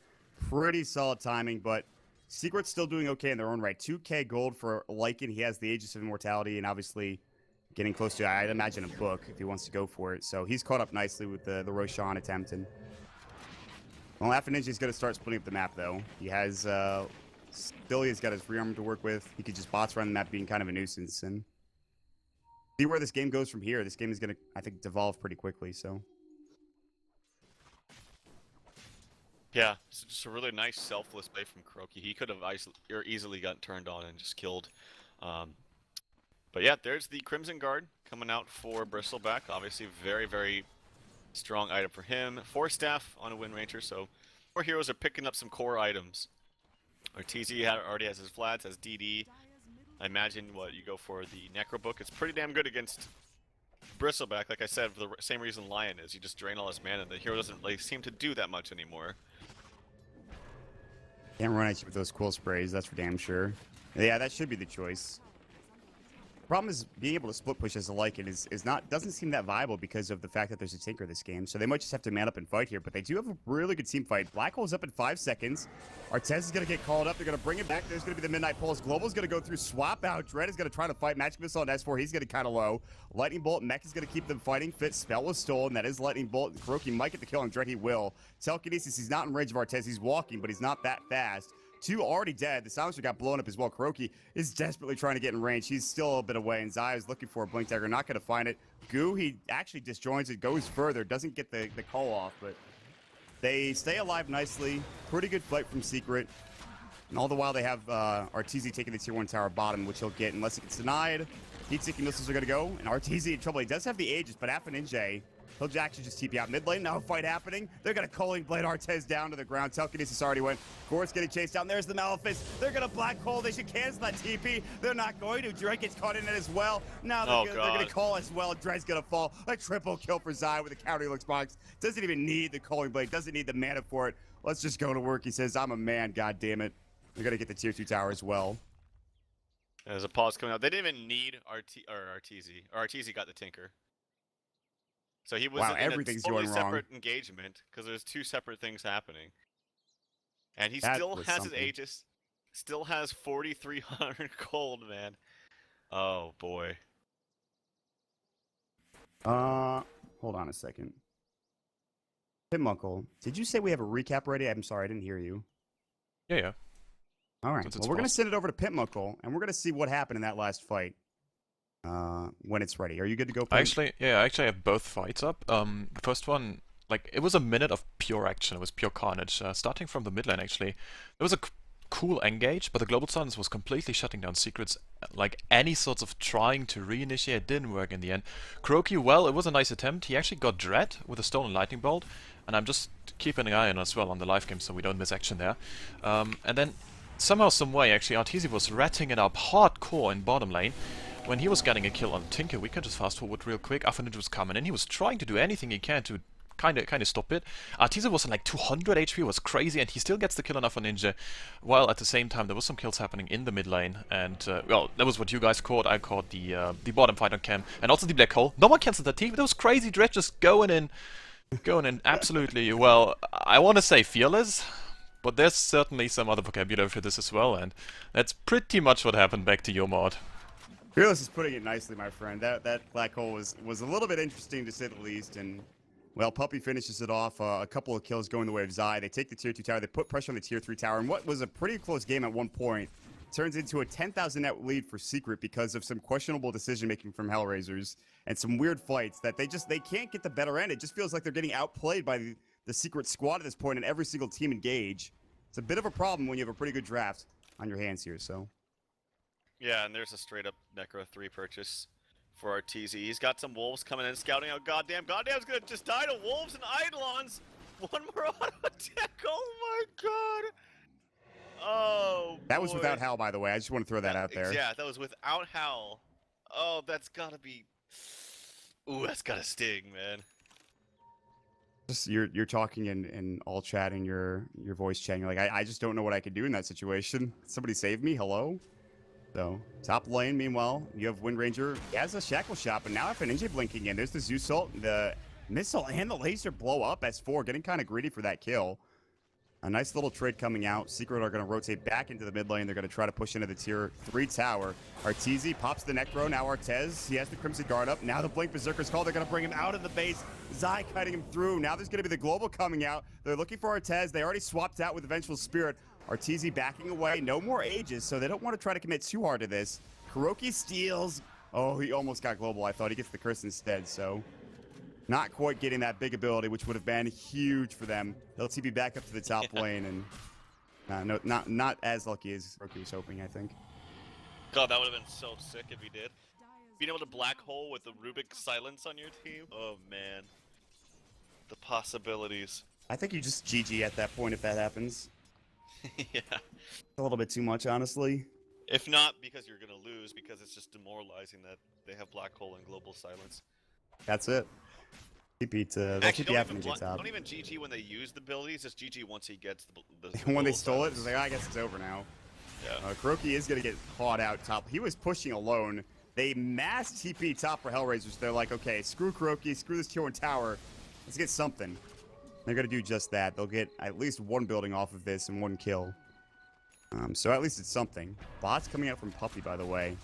Pretty solid timing, but Secret's still doing okay in their own right. 2k gold for Lycan. He has the Aegis of Immortality, and obviously getting close to, I'd imagine, a book if he wants to go for it. So he's caught up nicely with the Roshan attempt. And well, Afroninje's going to start splitting up the map, though. He has still he's got his rearm to work with. He could just bots around the map, being kind of a nuisance. And see where this game goes from here. This game is going to, I think, devolve pretty quickly. So yeah, it's just a really nice selfless play from Kuroki. He could have easily gotten turned on and just killed. But yeah, there's the Crimson Guard coming out for Bristleback. Obviously, very, very strong item for him. 4 staff on a Wind Ranger, so 4 heroes are picking up some core items. Artesia already has his flats, has DD. I imagine you go for the Necro Book. It's pretty damn good against Bristleback. Like I said, for the same reason Lion is. You just drain all his mana. The hero doesn't really seem to do that much anymore. Can't run at you with those Quill Sprays, that's for damn sure. Yeah, that should be the choice. Problem is being able to split push as a Lycan doesn't seem that viable because of the fact that there's a Tinker this game. So they might just have to man up and fight here, but they do have a really good team fight. Black Hole's up in 5 seconds. Artez is going to get called up. They're going to bring it back. There's going to be the Midnight Pulse. Global's going to go through, swap out. Dread is going to try to fight. Magic Missile on S4. He's getting kind of low. Lightning Bolt. Mech is going to keep them fighting. Fit spell was stolen. That is Lightning Bolt. Kuroki might get the kill on Dread. He will. Telekinesis. He's not in range of Artez. He's walking, but he's not that fast. 2 already dead. The Silencer got blown up as well. Kuroki is desperately trying to get in range. He's still a bit away, and Zai is looking for a Blink Dagger. Not going to find it. Goo, he actually disjoins it, goes further, doesn't get the call off, but they stay alive nicely. Pretty good fight from Secret. And all the while they have Artesia taking the Tier 1 tower bottom, which he'll get unless it gets denied. Heat-seeking missiles are going to go, and Artesia in trouble. He does have the Aegis, but Afroninje He'll actually just TP out mid lane. Now a fight happening. They're going to Culling Blade Artez down to the ground. Telekinesis already went. Course getting chased down. There's the Malefice. They're going to Black Hole. They should cancel that TP. They're not going to. Drake gets caught in it as well. Now they're going to call as well. Dre's going to fall. A triple kill for Zai with a counter looks box. Doesn't even need the Culling Blade. Doesn't need the mana for it. Let's just go to work. He says, I'm a man. God damn it. They're going to get the tier 2 tower as well. There's a pause coming out. They didn't even need Arteezy. Arteezy got the Tinker. So he was in everything's a totally going separate wrong. engagement because there's 2 separate things happening. And he That still was has something. his Aegis. Still has 4,300 gold, man. Oh, boy. Hold on a second. Pitmuckle, did you say we have a recap ready? I'm sorry, I didn't hear you. Yeah. All right, well, we're going to send it over to Pitmuckle, and we're going to see what happened in that last fight when it's ready. Are you good to go, Pit? I actually have both fights up. The first one, like, it was a minute of pure action. It was pure carnage. Starting from the mid lane, actually. There was a cool engage, but the Global Silence was completely shutting down secrets. Like, any sorts of trying to reinitiate didn't work in the end. Kuroki, well, it was a nice attempt. He actually got Dread with a Stolen Lightning Bolt, and I'm just keeping an eye on as well on the live game so we don't miss action there. And then, somehow, some way, actually, Arteezy was ratting it up hardcore in bottom lane. When he was getting a kill on Tinker, we can just fast forward real quick. Afroninje was coming in. He was trying to do anything he can to kind of stop it. Arteezy was on like 200 HP, it was crazy, and he still gets the kill on Afroninje, while at the same time there was some kills happening in the mid lane, and well, that was what you guys caught. I caught the bottom fight on cam, and also the black hole. No one cancelled that team. That was crazy. Dredge just going in absolutely, well, I want to say fearless, but there's certainly some other vocabulary for this as well, and that's pretty much what happened. Back to your mod. Fearless is putting it nicely, my friend. That black hole was a little bit interesting to say the least, and well, Puppey finishes it off. A couple of kills going the way of Zai. They take the tier 2 tower. They put pressure on the tier 3 tower, and what was a pretty close game at one point turns into a 10,000 net lead for Secret because of some questionable decision making from Hellraisers and some weird fights that they can't get the better end. It just feels like they're getting outplayed by the Secret squad at this point, and every single team engage. It's a bit of a problem when you have a pretty good draft on your hands here. So. Yeah, and there's a straight up Necro 3 purchase for Arteezy. He's got some wolves coming in, scouting out Goddamn. Goddamn's gonna just die to wolves and eidolons. One more auto attack. Oh my god. Oh, that was without Howl, by the way. I just want to throw that out there. Yeah, that was without Howl. Oh, that's gotta be. Ooh, that's gotta sting, man. Just you're talking in all chat and your voice chat. You're like, I just don't know what I could do in that situation. Somebody save me. Hello. So, top lane, meanwhile, you have Wind Ranger. He has a Shackle Shot, but now Afroninje blinking in. There's the Zeus Ult, the Missile, and the Laser blow up. S4 getting kind of greedy for that kill. A nice little trade coming out. Secret are going to rotate back into the mid lane. They're going to try to push into the tier 3 tower. Arteezy pops the Necro. Now Artez, he has the Crimson Guard up. Now the Blink Berserker's call. They're going to bring him out of the base. Zai cutting him through. Now there's going to be the Global coming out. They're looking for Artez. They already swapped out with the Vengeful Spirit. Arteezy backing away. No more Aegis, so they don't want to try to commit too hard to this. Kuroki steals. Oh, he almost got Global. I thought he gets the curse instead, so not quite getting that big ability, which would have been huge for them. They'll TP back up to the top lane, and not as lucky as Kuroki was hoping, I think. God, that would have been so sick if he did. Being able to black hole with the Rubik silence on your team. Oh man, the possibilities. I think you just GG at that point if that happens. Yeah. A little bit too much, honestly. If not, because you're gonna lose, because it's just demoralizing that they have black hole and global silence. That's it. TP to Actually, don't even GG when they use the abilities. Just GG once he gets the when they stole it, it's like, oh, I guess it's over now. Yeah. Kuroki is gonna get caught out top. He was pushing alone. They mass TP top for Hellraisers. They're like, okay, screw Kuroki, screw this tier 1 tower. Let's get something. They're going to do just that. They'll get at least one building off of this and one kill. So at least it's something. Bot's coming out from Puppey, by the way.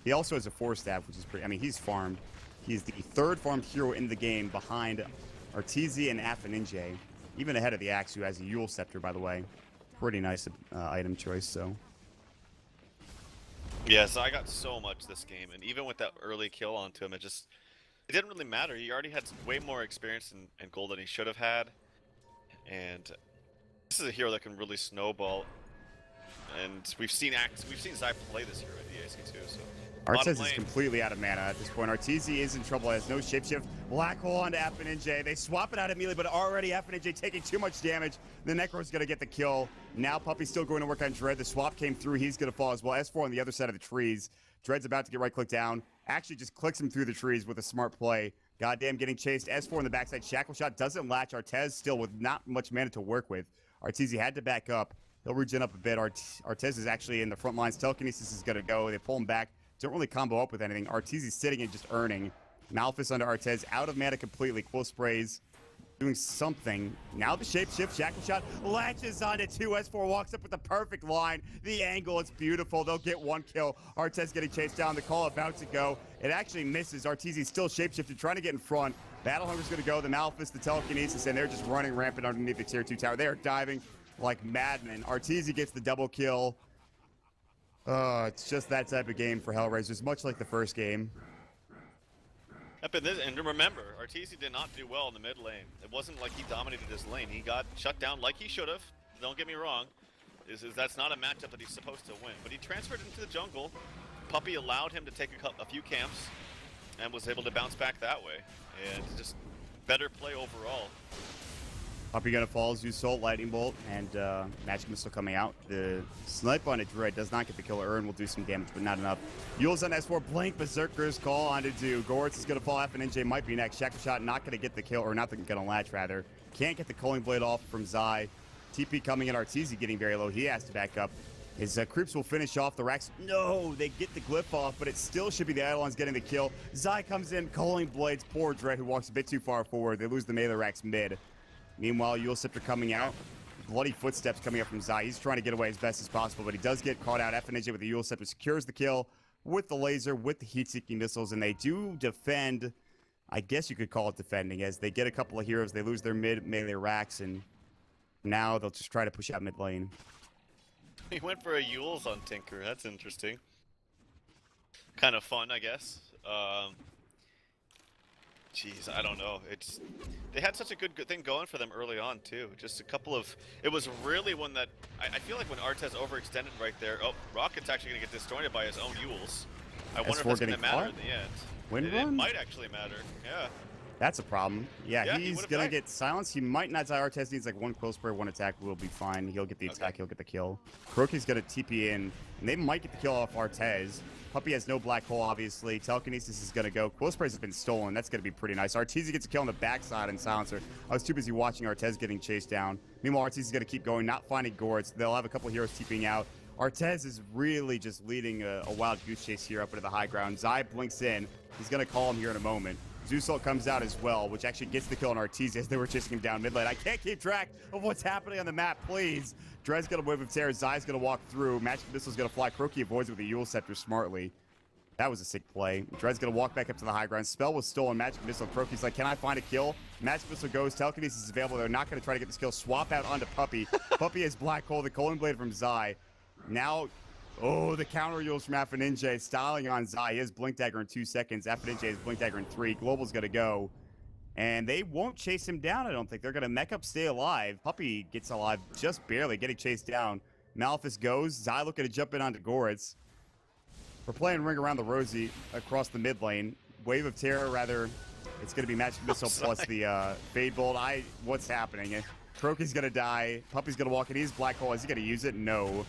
He also has a 4-staff, which is pretty... I mean, he's farmed. He's the 3rd farmed hero in the game behind Arteezy and Afroninje. Even ahead of the Axe, who has a Euls Scepter, by the way. Pretty nice item choice, so... Yeah, so I got so much this game, and even with that early kill onto him, it didn't really matter. He already had way more experience and gold than he should have had. And this is a hero that can really snowball. And we've seen Zai play this hero at the AC too. So Artez is lane. completely out of mana at this point. Arteezy is in trouble, has no shapeshift. Black hole onto Afroninje. They swap it out immediately, but already Afroninje taking too much damage. The Necro's gonna get the kill. Now Puppey's still going to work on Dread. The swap came through, he's gonna fall as well. S4 on the other side of the trees. Dread's about to get right click down. Actually just clicks him through the trees with a smart play. Goddamn getting chased. S4 in the backside. Shackle shot doesn't latch. Artez still with not much mana to work with. Arteezy had to back up. He'll regen up a bit. Artez is actually in the front lines. Telekinesis is gonna go. They pull him back. Don't really combo up with anything. Arteezy's sitting and just earning. Malphus under Artez, out of mana completely. Quill sprays, doing something. Now the shapeshift, shackle shot, latches onto 2. S4 walks up with the perfect line. The angle, it's beautiful. They'll get 1 kill. Artez getting chased down. The call about to go. It actually misses. Arteezy's still shapeshifted, trying to get in front. Battle Hunger's gonna go. The Malphus, the telekinesis, and they're just running rampant underneath the tier 2 tower. They are diving like madmen. Arteezy gets the double kill. It's just that type of game for Hellraisers, much like the first game. And remember, Arteezy did not do well in the mid lane. It wasn't like he dominated his lane. He got shut down like he should have. Don't get me wrong. That's not a matchup that he's supposed to win. But he transferred into the jungle. Puppey allowed him to take a few camps and was able to bounce back that way. And just better play overall. Puppey gonna fall, Zeus Salt, Lightning Bolt, and Magic Missile coming out. The snipe on a Dread does not get the kill. Ern will do some damage, but not enough. Euls on S4, Blink, Berserker's call onto Do. Goritz is gonna fall, Afroninje might be next. Shackle shot not gonna get the kill, or not gonna latch rather. Can't get the Culling Blade off from Zai. TP coming in, Arteezy getting very low. He has to back up. His creeps will finish off the racks. No, they get the glyph off, but it still should be the Eidolons getting the kill. Zai comes in, Culling Blades, poor Dread, who walks a bit too far forward. They lose the melee racks mid. Meanwhile, Euls Tinker coming out. Bloody footsteps coming up from Zai. He's trying to get away as best as possible, but he does get caught out. Afroninje with the Euls Tinker secures the kill with the laser, with the heat-seeking missiles, and they do defend. I guess you could call it defending, as they get a couple of heroes. They lose their mid-melee racks, and now they'll just try to push out mid lane. He went for a Euls on Tinker. That's interesting. Kind of fun, I guess. Jeez, I don't know. They had such a good thing going for them early on too. Just a couple of. It was really one that I feel like when Artez overextended right there. Oh, Rocket's actually gonna get distorted by his own Euls. I wonder if it's gonna matter in the end. It might actually matter. Yeah. That's a problem. Yeah, he he's gonna get silenced. He might not die. Artez needs like 1 quill spray, 1 attack. Will be fine. He'll get the attack. He'll get the kill. Kroki's gonna TP in, and they might get the kill off Artez. Puppey has no black hole, obviously. Telekinesis is gonna go. Quill sprays has been stolen. That's gonna be pretty nice. Arteezy gets a kill on the backside and silencer. I was too busy watching Artez getting chased down. Meanwhile, Arteezy's gonna keep going, not finding Goritz. They'll have a couple heroes TPing out. Artez is really just leading a wild goose chase here up into the high ground. Zai blinks in. He's gonna call him here in a moment. Zeus Salt comes out as well, which actually gets the kill on Arteezy as they were chasing him down mid lane. I can't keep track of what's happening on the map, please. Dread's gonna wave of terror. Zai's gonna walk through. Magic Missile's gonna fly. Kroki avoids it with the Euls Scepter smartly. That was a sick play. Dread's gonna walk back up to the high ground. Spell was stolen. Magic Missile. Kroki's like, can I find a kill? Magic Missile goes. Telekinesis is available. They're not gonna try to get this kill. Swap out onto Puppey. Puppey has Black Hole. The Culling Blade from Zai. Now, oh, the counter Euls from Afroninje. Styling on Zai. He has Blink Dagger in 2 seconds. Afroninje has Blink Dagger in 3. Global's gonna go. And they won't chase him down, I don't think. They're gonna mech up, stay alive. Puppey gets alive just barely, getting chased down. Malphus goes. Zai looking to jump in onto Goritz. We're playing Ring Around the Rosie across the mid lane. Wave of Terror, rather. It's going to be Magic Missile plus the Fade Bolt. What's happening? Kroki's going to die. Puppey's going to walk in. He's Black Hole. Is he going to use it? No.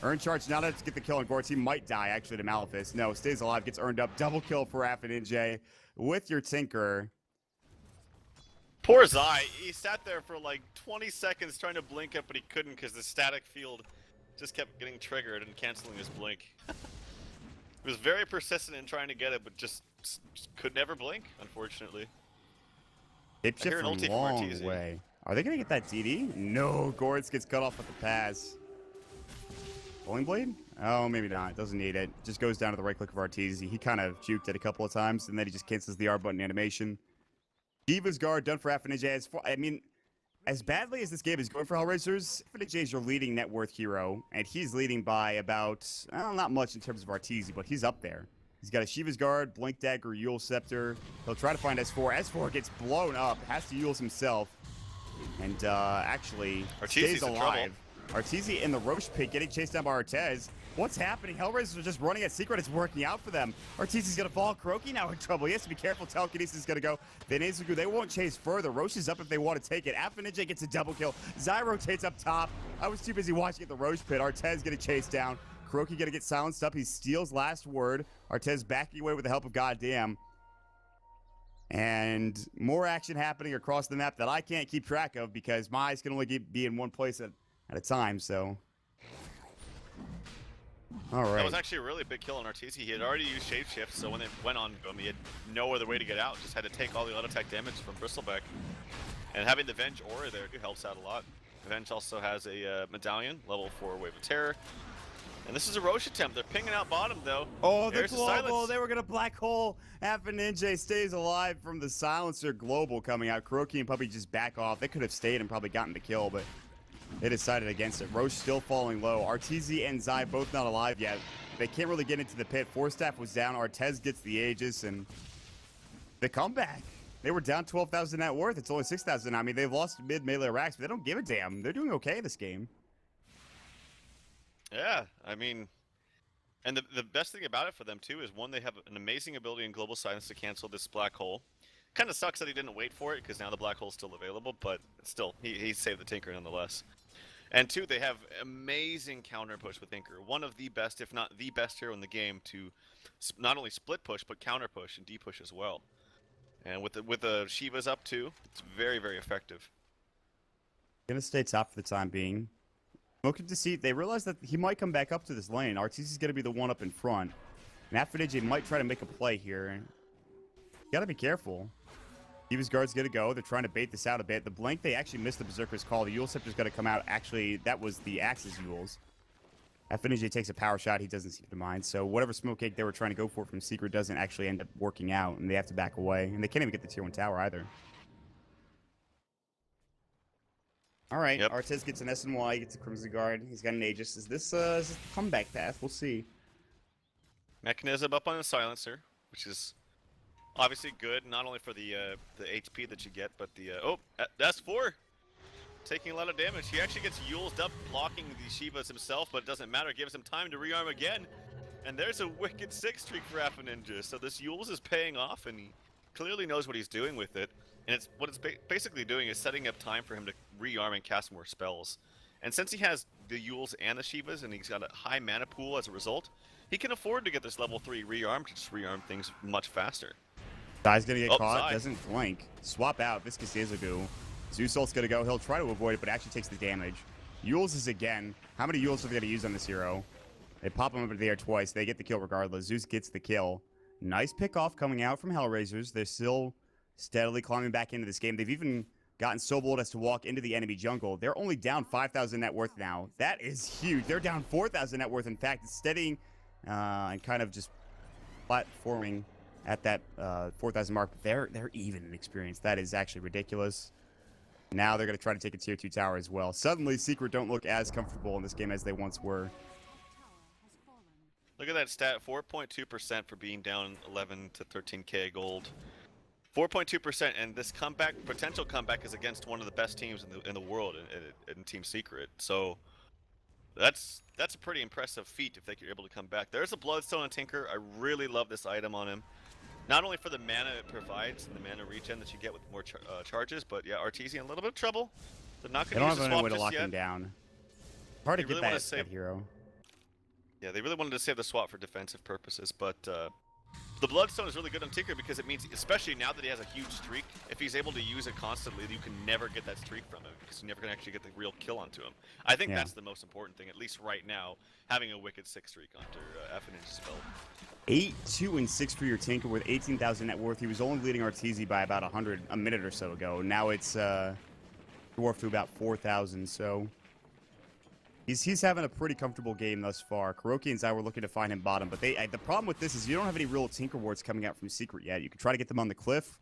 Earn charge now to get the kill on Goritz. He might die, actually, to Malphus. No, stays alive. Gets earned up. Double kill for Afroninje with your Tinker. Poor Zai. He sat there for like 20 seconds trying to blink up, but he couldn't because the static field just kept getting triggered and canceling his blink. He was very persistent in trying to get it, but just could never blink, unfortunately. It shift from long way. Are they going to get that DD? No, Goritz gets cut off with the pass. Bowling Blade? Oh, maybe not. Doesn't need it. Just goes down to the right click of Arteezy. He kind of juked it a couple of times, and then he just cancels the R button animation. Diva's Guard done for Afroninje. I mean, as badly as this game is going for Hellraisers, Afroninje is your leading net worth hero, and he's leading by about, well, not much in terms of Arteezy, but he's up there. He's got a Shiva's Guard, Blink Dagger, Euls Scepter. He'll try to find S4. S4 gets blown up, has to Euls himself, and actually stays alive. Arteezy in the Roche pit getting chased down by Artez. What's happening? Hellraisers are just running at Secret. It's working out for them. Arteezy's going to fall. Kuroky now in trouble. He has to be careful. Telekinesis is going to go. TheNewMeta, they won't chase further. Roche is up if they want to take it. Afroninje gets a double kill. Zai rotates up top. I was too busy watching at the Roche pit. Artez getting chased down. Kuroky going to get silenced up. He steals last word. Artez backing away with the help of Goddamn. And more action happening across the map that I can't keep track of because my eyes can only be in one place at a time, so... All right. That was actually a really big kill on Arteezy. He had already used Shapeshift, so when it went on him, he had no other way to get out. Just had to take all the auto attack damage from Bristleback. And having the Venge aura there helps out a lot. Venge also has a medallion, level 4 Wave of Terror. And this is a Roche attempt. They're pinging out bottom, though. Oh, there's the global. They were going to black hole. Afroninje stays alive from the silencer global coming out. Kuroky and Puppey just back off. They could have stayed and probably gotten the kill, but they decided against it. Roche still falling low. Arteezy and Zai both not alive yet. They can't really get into the pit. Forstaff was down. Artez gets the Aegis, and the comeback. They were down 12,000 net worth. It's only 6,000. I mean, they've lost mid-melee racks, but they don't give a damn. They're doing okay this game. Yeah, I mean, and the best thing about it for them, too, is one, they have an amazing ability in Global Silence to cancel this black hole. Kind of sucks that he didn't wait for it, because now the black hole's still available, but still, he saved the Tinker nonetheless. And two, they have amazing counter push with Tinker. One of the best, if not the best hero in the game to not only split push, but counter push and D-push as well. And with the Shiva's up too, it's very, very effective. Gonna stay top for the time being. Smoking to see, they realize that he might come back up to this lane. Arteezy's gonna be the one up in front. And Afroninje might try to make a play here. You gotta be careful. Shiva's guard's gonna go. They're trying to bait this out a bit. The blink, they actually missed the Berserker's call. The Euls Scepter's gonna come out. Actually, that was the Axe's Euls. Afroninje takes a power shot. He doesn't seem to mind. So whatever smoke cake they were trying to go for from Secret doesn't actually end up working out, and they have to back away. And they can't even get the tier 1 tower either. All right, yep. Artez gets an SNY, he gets a Crimson Guard. He's got an Aegis. Is this the comeback path? We'll see. Mechanism up on the Silencer, which is obviously good, not only for the HP that you get, but the... oh, that's 4! Taking a lot of damage. He actually gets Eulsed up, blocking the Shivas himself, but it doesn't matter. It gives him time to rearm again. And there's a wicked 6 streak for Afroninje. So this Euls is paying off, and he clearly knows what he's doing with it. And it's what it's basically doing is setting up time for him to rearm and cast more spells. And since he has the Euls and the Shivas, and he's got a high mana pool as a result, he can afford to get this level 3 rearm to just rearm things much faster. Zai's gonna get caught, Zai doesn't blink. Swap out, Viscous Dezagu. Zeus Ult's gonna go, he'll try to avoid it, but actually takes the damage. Euls is again. How many Euls are they gonna use on this hero? They pop him up into the air twice, they get the kill regardless. Zeus gets the kill. Nice pick-off coming out from Hellraisers. They're still steadily climbing back into this game. They've even gotten so bold as to walk into the enemy jungle. They're only down 5,000 net worth now. That is huge. They're down 4,000 net worth. In fact, it's steadying and kind of just platforming at that 4,000 mark. But they're even in experience. That is actually ridiculous. Now they're going to try to take a tier 2 tower as well. Suddenly, Secret don't look as comfortable in this game as they once were. Look at that stat, 4.2% for being down 11 to 13k gold. 4.2%, and this comeback, potential comeback, is against one of the best teams in the world in Team Secret. So that's a pretty impressive feat if they're able to come back. There's a Bloodstone on Tinker. I really love this item on him. Not only for the mana it provides and the mana regen that you get with more charges, but yeah, Arteezy in a little bit of trouble. They're not going to use the swap any way to just lock yet. him down. Hard to They get really that hero. Yeah, they really wanted to save the swap for defensive purposes, but the Bloodstone is really good on Tinker because it means, especially now that he has a huge streak, if he's able to use it constantly, you can never get that streak from him because you never can actually get the real kill onto him. I think that's the most important thing, at least right now, having a wicked 6 streak onto Afroninje's belt. 8-2-6 for your Tinker with 18,000 net worth. He was only leading Arteezy by about 100 a minute or so ago. Now it's dwarfed to about 4,000, so he's having a pretty comfortable game thus far. Kuroky and Zai were looking to find him bottom, but the problem with this is you don't have any real Tinker wards coming out from Secret yet. You can try to get them on the cliff,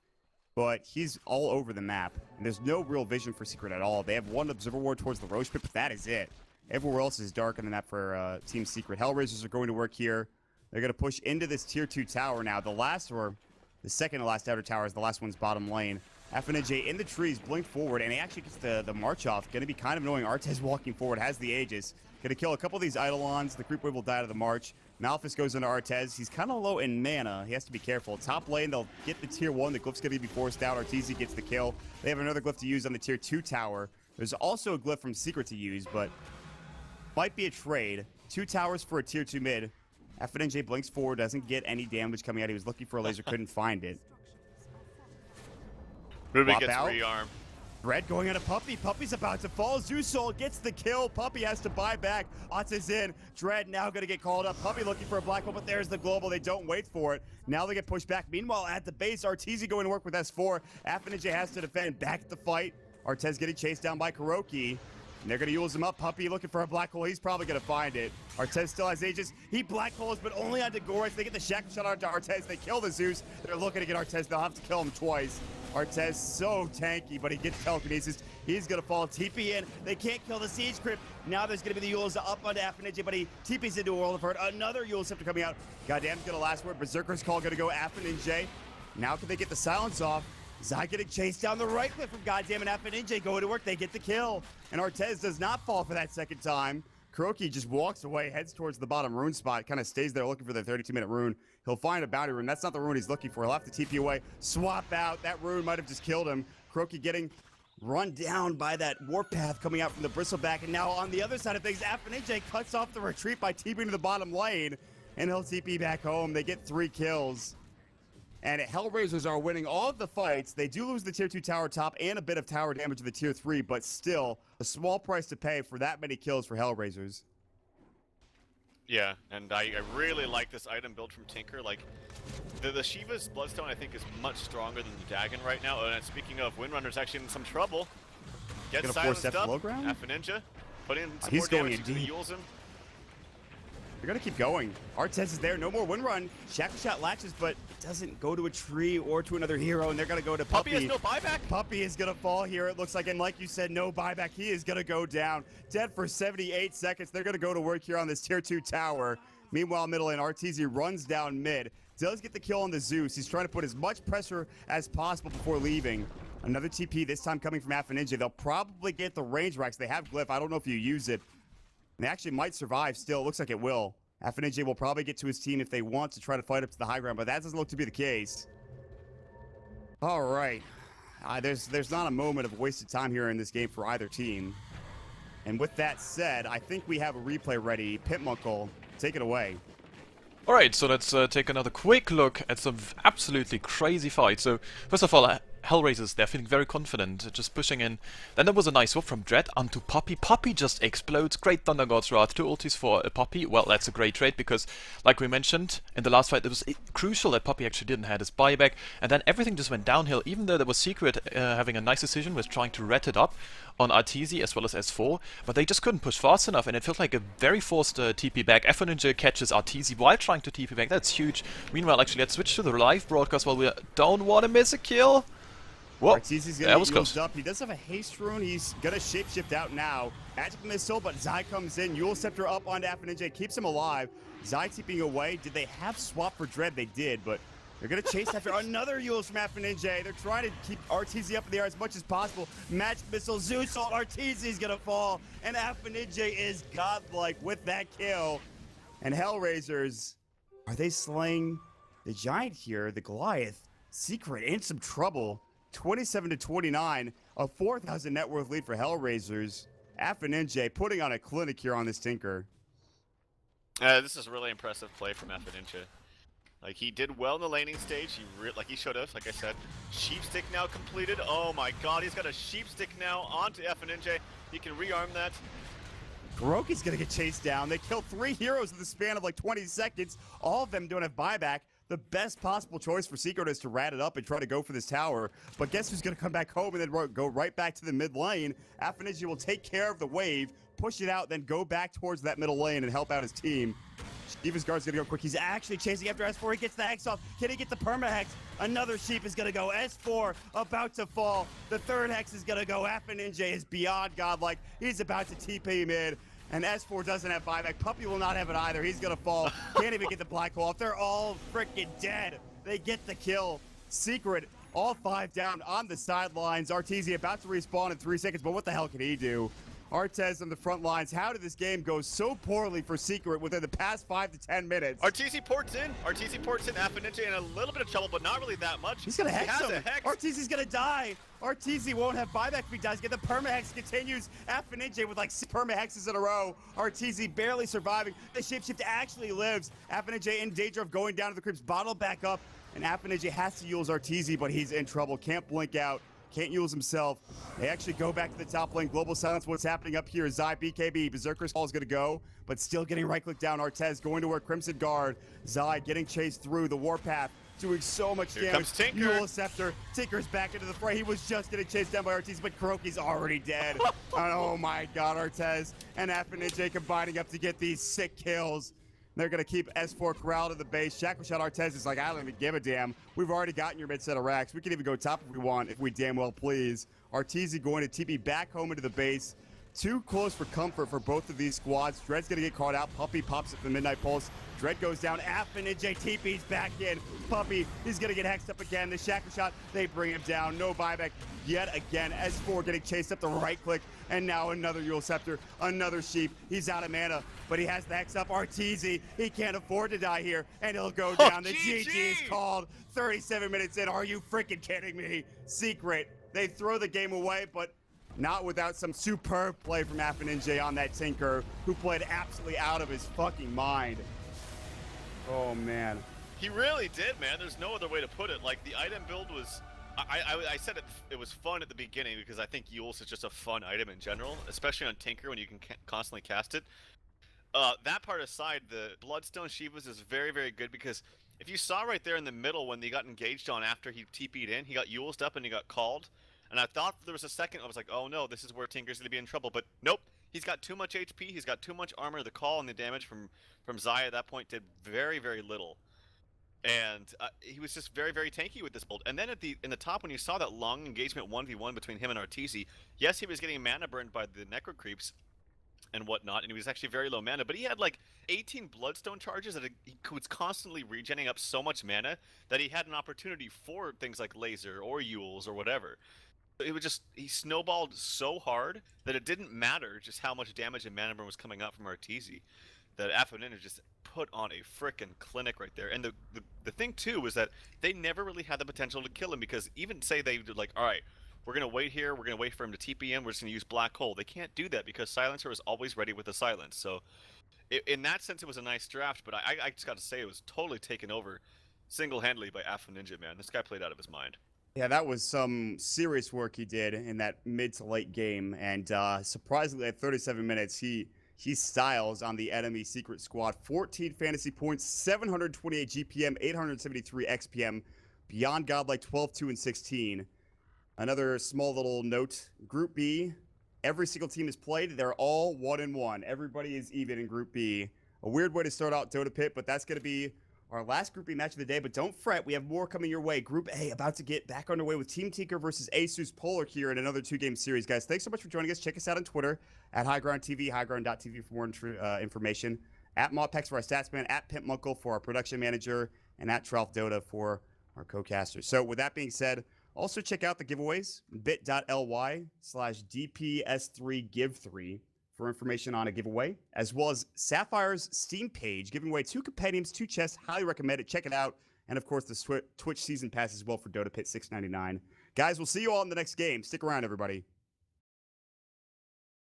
but he's all over the map, and there's no real vision for Secret at all. They have one Observer ward towards the Roche pit, but that is it. Everywhere else is dark on the map for Team Secret. Hellraisers are going to work here. They're going to push into this tier 2 tower now. The second to last outer tower is the last one's bottom lane. Afroninje in the trees, blink forward, and he actually gets the march off. Going to be kind of annoying. Artez walking forward, has the Aegis. Going to kill a couple of these Eidolons. The creep wave will die to the march. Malphus goes into Artez. He's kind of low in mana. He has to be careful. Top lane, they'll get the tier 1. The glyph's going to be forced out. Arteezy gets the kill. They have another glyph to use on the tier 2 tower. There's also a glyph from Secret to use, but might be a trade. 2 towers for a tier 2 mid. Afroninje blinks forward, doesn't get any damage coming out. He was looking for a laser, couldn't find it. Ruby Swap gets out. rearmed. Red going on a Puppy. Puppy's about to fall. Zeusol gets the kill. Puppy has to buy back. Otz is in. Dread now going to get called up. Puppy looking for a black hole, but there's the global. They don't wait for it. Now they get pushed back. Meanwhile, at the base, Arteezy going to work with S4. Afroninje has to defend. Back at the fight. Artez getting chased down by Kuroki. And they're going to Euls him up. Puppy looking for a black hole. He's probably going to find it. Artez still has Aegis. He black holes, but only onto Goris. They get the shackle shot onto Artez. They kill the Zeus. They're looking to get Artez. They'll have to kill him twice. Artez so tanky, but he gets telekinesis. He's going to fall. TP in. They can't kill the Siege Crypt. Now there's going to be the Euls up onto Afroninje, but he TP's into a World of Hurt. Another Euls Scepter coming out. Goddamn's going to last word. Berserker's Call going to go Afroninje. Now can they get the silence off? Zai getting chased down the right cliff from Goddamn and Afroninje going to work. They get the kill. And Artez does not fall for that second time. Kuroki just walks away, heads towards the bottom rune spot, kind of stays there looking for the 32-minute rune. He'll find a bounty rune. That's not the rune he's looking for. He'll have to TP away, swap out. That rune might have just killed him. Kuroki getting run down by that warpath coming out from the bristleback. And now on the other side of things, Afroninje cuts off the retreat by TPing to the bottom lane. And he'll TP back home. They get 3 kills. And Hellraisers are winning all of the fights. They do lose the tier 2 tower top and a bit of tower damage to the tier 3, but still a small price to pay for that many kills for Hellraisers. Yeah, and I really like this item build from Tinker. Like, the Shiva's Bloodstone, I think, is much stronger than the Dagon right now. And speaking of, Windrunner's actually in some trouble. Gets silenced up. Afroninje. Put in some more damage. He's going to Euls him. They're going to keep going. Artez is there. No more Windrun. Shackle Shot latches, but it doesn't go to a tree or to another hero, and they're going to go to Puppy. Puppy has no buyback. Puppy is going to fall here, it looks like. And like you said, no buyback. He is going to go down. Dead for 78 seconds. They're going to go to work here on this tier 2 tower. Meanwhile, middle lane, Arteezy runs down mid. Does get the kill on the Zeus. He's trying to put as much pressure as possible before leaving. Another TP, this time coming from Afroninje. They'll probably get the range racks. They have Glyph. I don't know if you use it. They actually might survive still. It looks like it will. Afroninje will probably get to his team if they want to try to fight up to the high ground, but that doesn't look to be the case. All right. There's not a moment of wasted time here in this game for either team. And with that said, I think we have a replay ready. Pitmunkle, take it away. Alright, so let's take another quick look at some absolutely crazy fights. So, first of all, Hellraisers, they're feeling very confident, just pushing in. Then there was a nice swap from Dread onto Puppy. Puppy just explodes. Great Thunder God's Wrath. 2 ultis for a Puppy. Well, that's a great trade because, like we mentioned in the last fight, it was crucial that Puppy actually didn't have his buyback. And then everything just went downhill, even though there was Secret having a nice decision with trying to rat it up on Arteezy as well as S4. But they just couldn't push fast enough, and it felt like a very forced TP back. Afroninje catches Arteezy while trying to TP back. That's huge. Meanwhile, actually, let's switch to the live broadcast while we don't want to miss a kill. Whoa, Arteezy's gonna get used up. He does have a haste rune. He's gonna shapeshift out now. Magic missile, but Zai comes in. Euls Scepter up onto Afroninje, keeps him alive. Zai TPing away. Did they have swap for Dread? They did, but they're gonna chase after another Euls from Afroninje. They're trying to keep Arteezy up in the air as much as possible. Magic missile, Zeus, Arteezy's gonna fall, and Afroninje is godlike with that kill. And Hellraisers, are they slaying the giant here? The Goliath, Secret in some trouble. 27-29, a 4,000 net worth lead for Hellraisers. Afroninje putting on a clinic here on this Tinker. This is really impressive play from Afroninje. Like, he did well in the laning stage. He should have, like I said. Sheep stick now completed. Oh my god, he's got a sheep stick now onto Afroninje. He can rearm that. Kuroki's gonna get chased down. They killed 3 heroes in the span of like 20 seconds. All of them don't have buyback. The best possible choice for Secret is to rat it up and try to go for this tower. But guess who's going to come back home and then go right back to the mid lane? Afroninje will take care of the wave, push it out, then go back towards that middle lane and help out his team. Shiva's guard's going to go quick. He's actually chasing after S4. He gets the Hex off. Can he get the perma-Hex? Another Sheep is going to go. S4 about to fall. The 3rd Hex is going to go. Afroninje is beyond godlike. He's about to TP mid. And S4 doesn't have buyback. Puppy will not have it either. He's going to fall. Can't even get the black hole off. They're all freaking dead. They get the kill. Secret All 5 down on the sidelines. Arteezy about to respawn in 3 seconds, but what the hell can he do? Artez on the front lines. How did this game go so poorly for Secret within the past 5 to 10 minutes? Arteezy ports in. Afroninje in a little bit of trouble, but not really that much. He's gonna hex him. A hex. Arteezy's gonna die. Arteezy won't have buyback if he dies. Get the permahex continues. Afroninje with like 6 permahexes in a row. Arteezy barely surviving. The shapeshift actually lives. Afroninje in danger of going down to the crypts. Bottle back up. And Afroninje has to Euls Arteezy, but he's in trouble. Can't blink out. Can't Euls himself. They actually go back to the top lane. Global silence. What's happening up here? Zai, BKB. Berserker's Fall is going to go, but still getting right-click down. Artez going to where Crimson Guard. Zai getting chased through the Warpath, doing so much Here damage. Comes Tinker. Euls Scepter. Tinker's back into the fray. He was just getting chased down by Arteezy, but Kuroki's already dead. Oh my god, Artez and Afroninje combining up to get these sick kills. They're going to keep S4 corralled in the base. Shackle Shot Artez is like, I don't even give a damn. We've already gotten your mid set of racks. We can even go top if we want, if we damn well please. Arteezy going to TP back home into the base. Too close for comfort for both of these squads. Dread's going to get caught out. Puppey pops up the Midnight Pulse. Dread goes down. Afroninje TP's back in. Puppey, he's going to get hexed up again. The Shackle Shot, they bring him down. No buyback yet again. S4 getting chased up the right click. And now another Euls Scepter, another Sheep. He's out of mana, but he has the hex up. Arteezy, he can't afford to die here, and he'll go down. The GG is called. 37 minutes in. Are you freaking kidding me? Secret. They throw the game away, but not without some superb play from Afroninje on that Tinker, who played absolutely out of his fucking mind. Oh, man. He really did, man. There's no other way to put it. Like, the item build was... I said it was fun at the beginning because I think Euls is just a fun item in general, especially on Tinker when you can constantly cast it. That part aside, the Bloodstone Shivas is very, very good because if you saw right there in the middle when they got engaged on after he TP'd in, he got Eulsed up and he got called. And I thought there was a second, I was like, oh no, this is where Tinker's going to be in trouble. But nope, he's got too much HP, he's got too much armor. The call and the damage from Zai at that point did very, very little. And he was just very, very tanky with this build. And then in the top, when you saw that long engagement 1v1 between him and Arteezy, yes, he was getting mana burned by the Necro Creeps and whatnot, and he was actually very low mana, but he had like 18 Bloodstone charges that he was constantly regenning up so much mana that he had an opportunity for things like Laser or Euls or whatever. It was just, he snowballed so hard that it didn't matter just how much damage and mana burn was coming out from Arteezy. That Afroninje just put on a frickin' clinic right there. And the thing too was that they never really had the potential to kill him, because even say they did like, alright, we're gonna wait here, we're gonna wait for him to TP in, we're just gonna use Black Hole. They can't do that because Silencer is always ready with a silence. So in that sense it was a nice draft, but I just gotta say it was totally taken over single-handedly by Afroninje, man. This guy played out of his mind. Yeah, that was some serious work he did in that mid to late game, and surprisingly at 37 minutes he styles on the enemy Secret squad. 14 fantasy points, 728 GPM, 873 XPM, beyond godlike 12, 2, and 16. Another small little note, Group B, every single team is played. They're all 1-1. Everybody is even in Group B. A weird way to start out Dota Pit, but that's going to be our last Group B match of the day. But don't fret, we have more coming your way. Group A about to get back underway with Team Tinker versus Asus Polar here in another 2-game series. Guys, thanks so much for joining us. Check us out on Twitter at HighGroundTV, highground.tv for more information. At Mawpex for our statsman, at PimpMunkle for our production manager, and at Tralf Dota for our co-casters. So with that being said, also check out the giveaways, bit.ly/DPS3give3 for information on a giveaway, as well as Sapphire's Steam page, giving away 2 compendiums, 2 chests. Highly recommend it. Check it out. And, of course, the Twitch season pass as well for Dota Pit $6.99. Guys, we'll see you all in the next game. Stick around, everybody.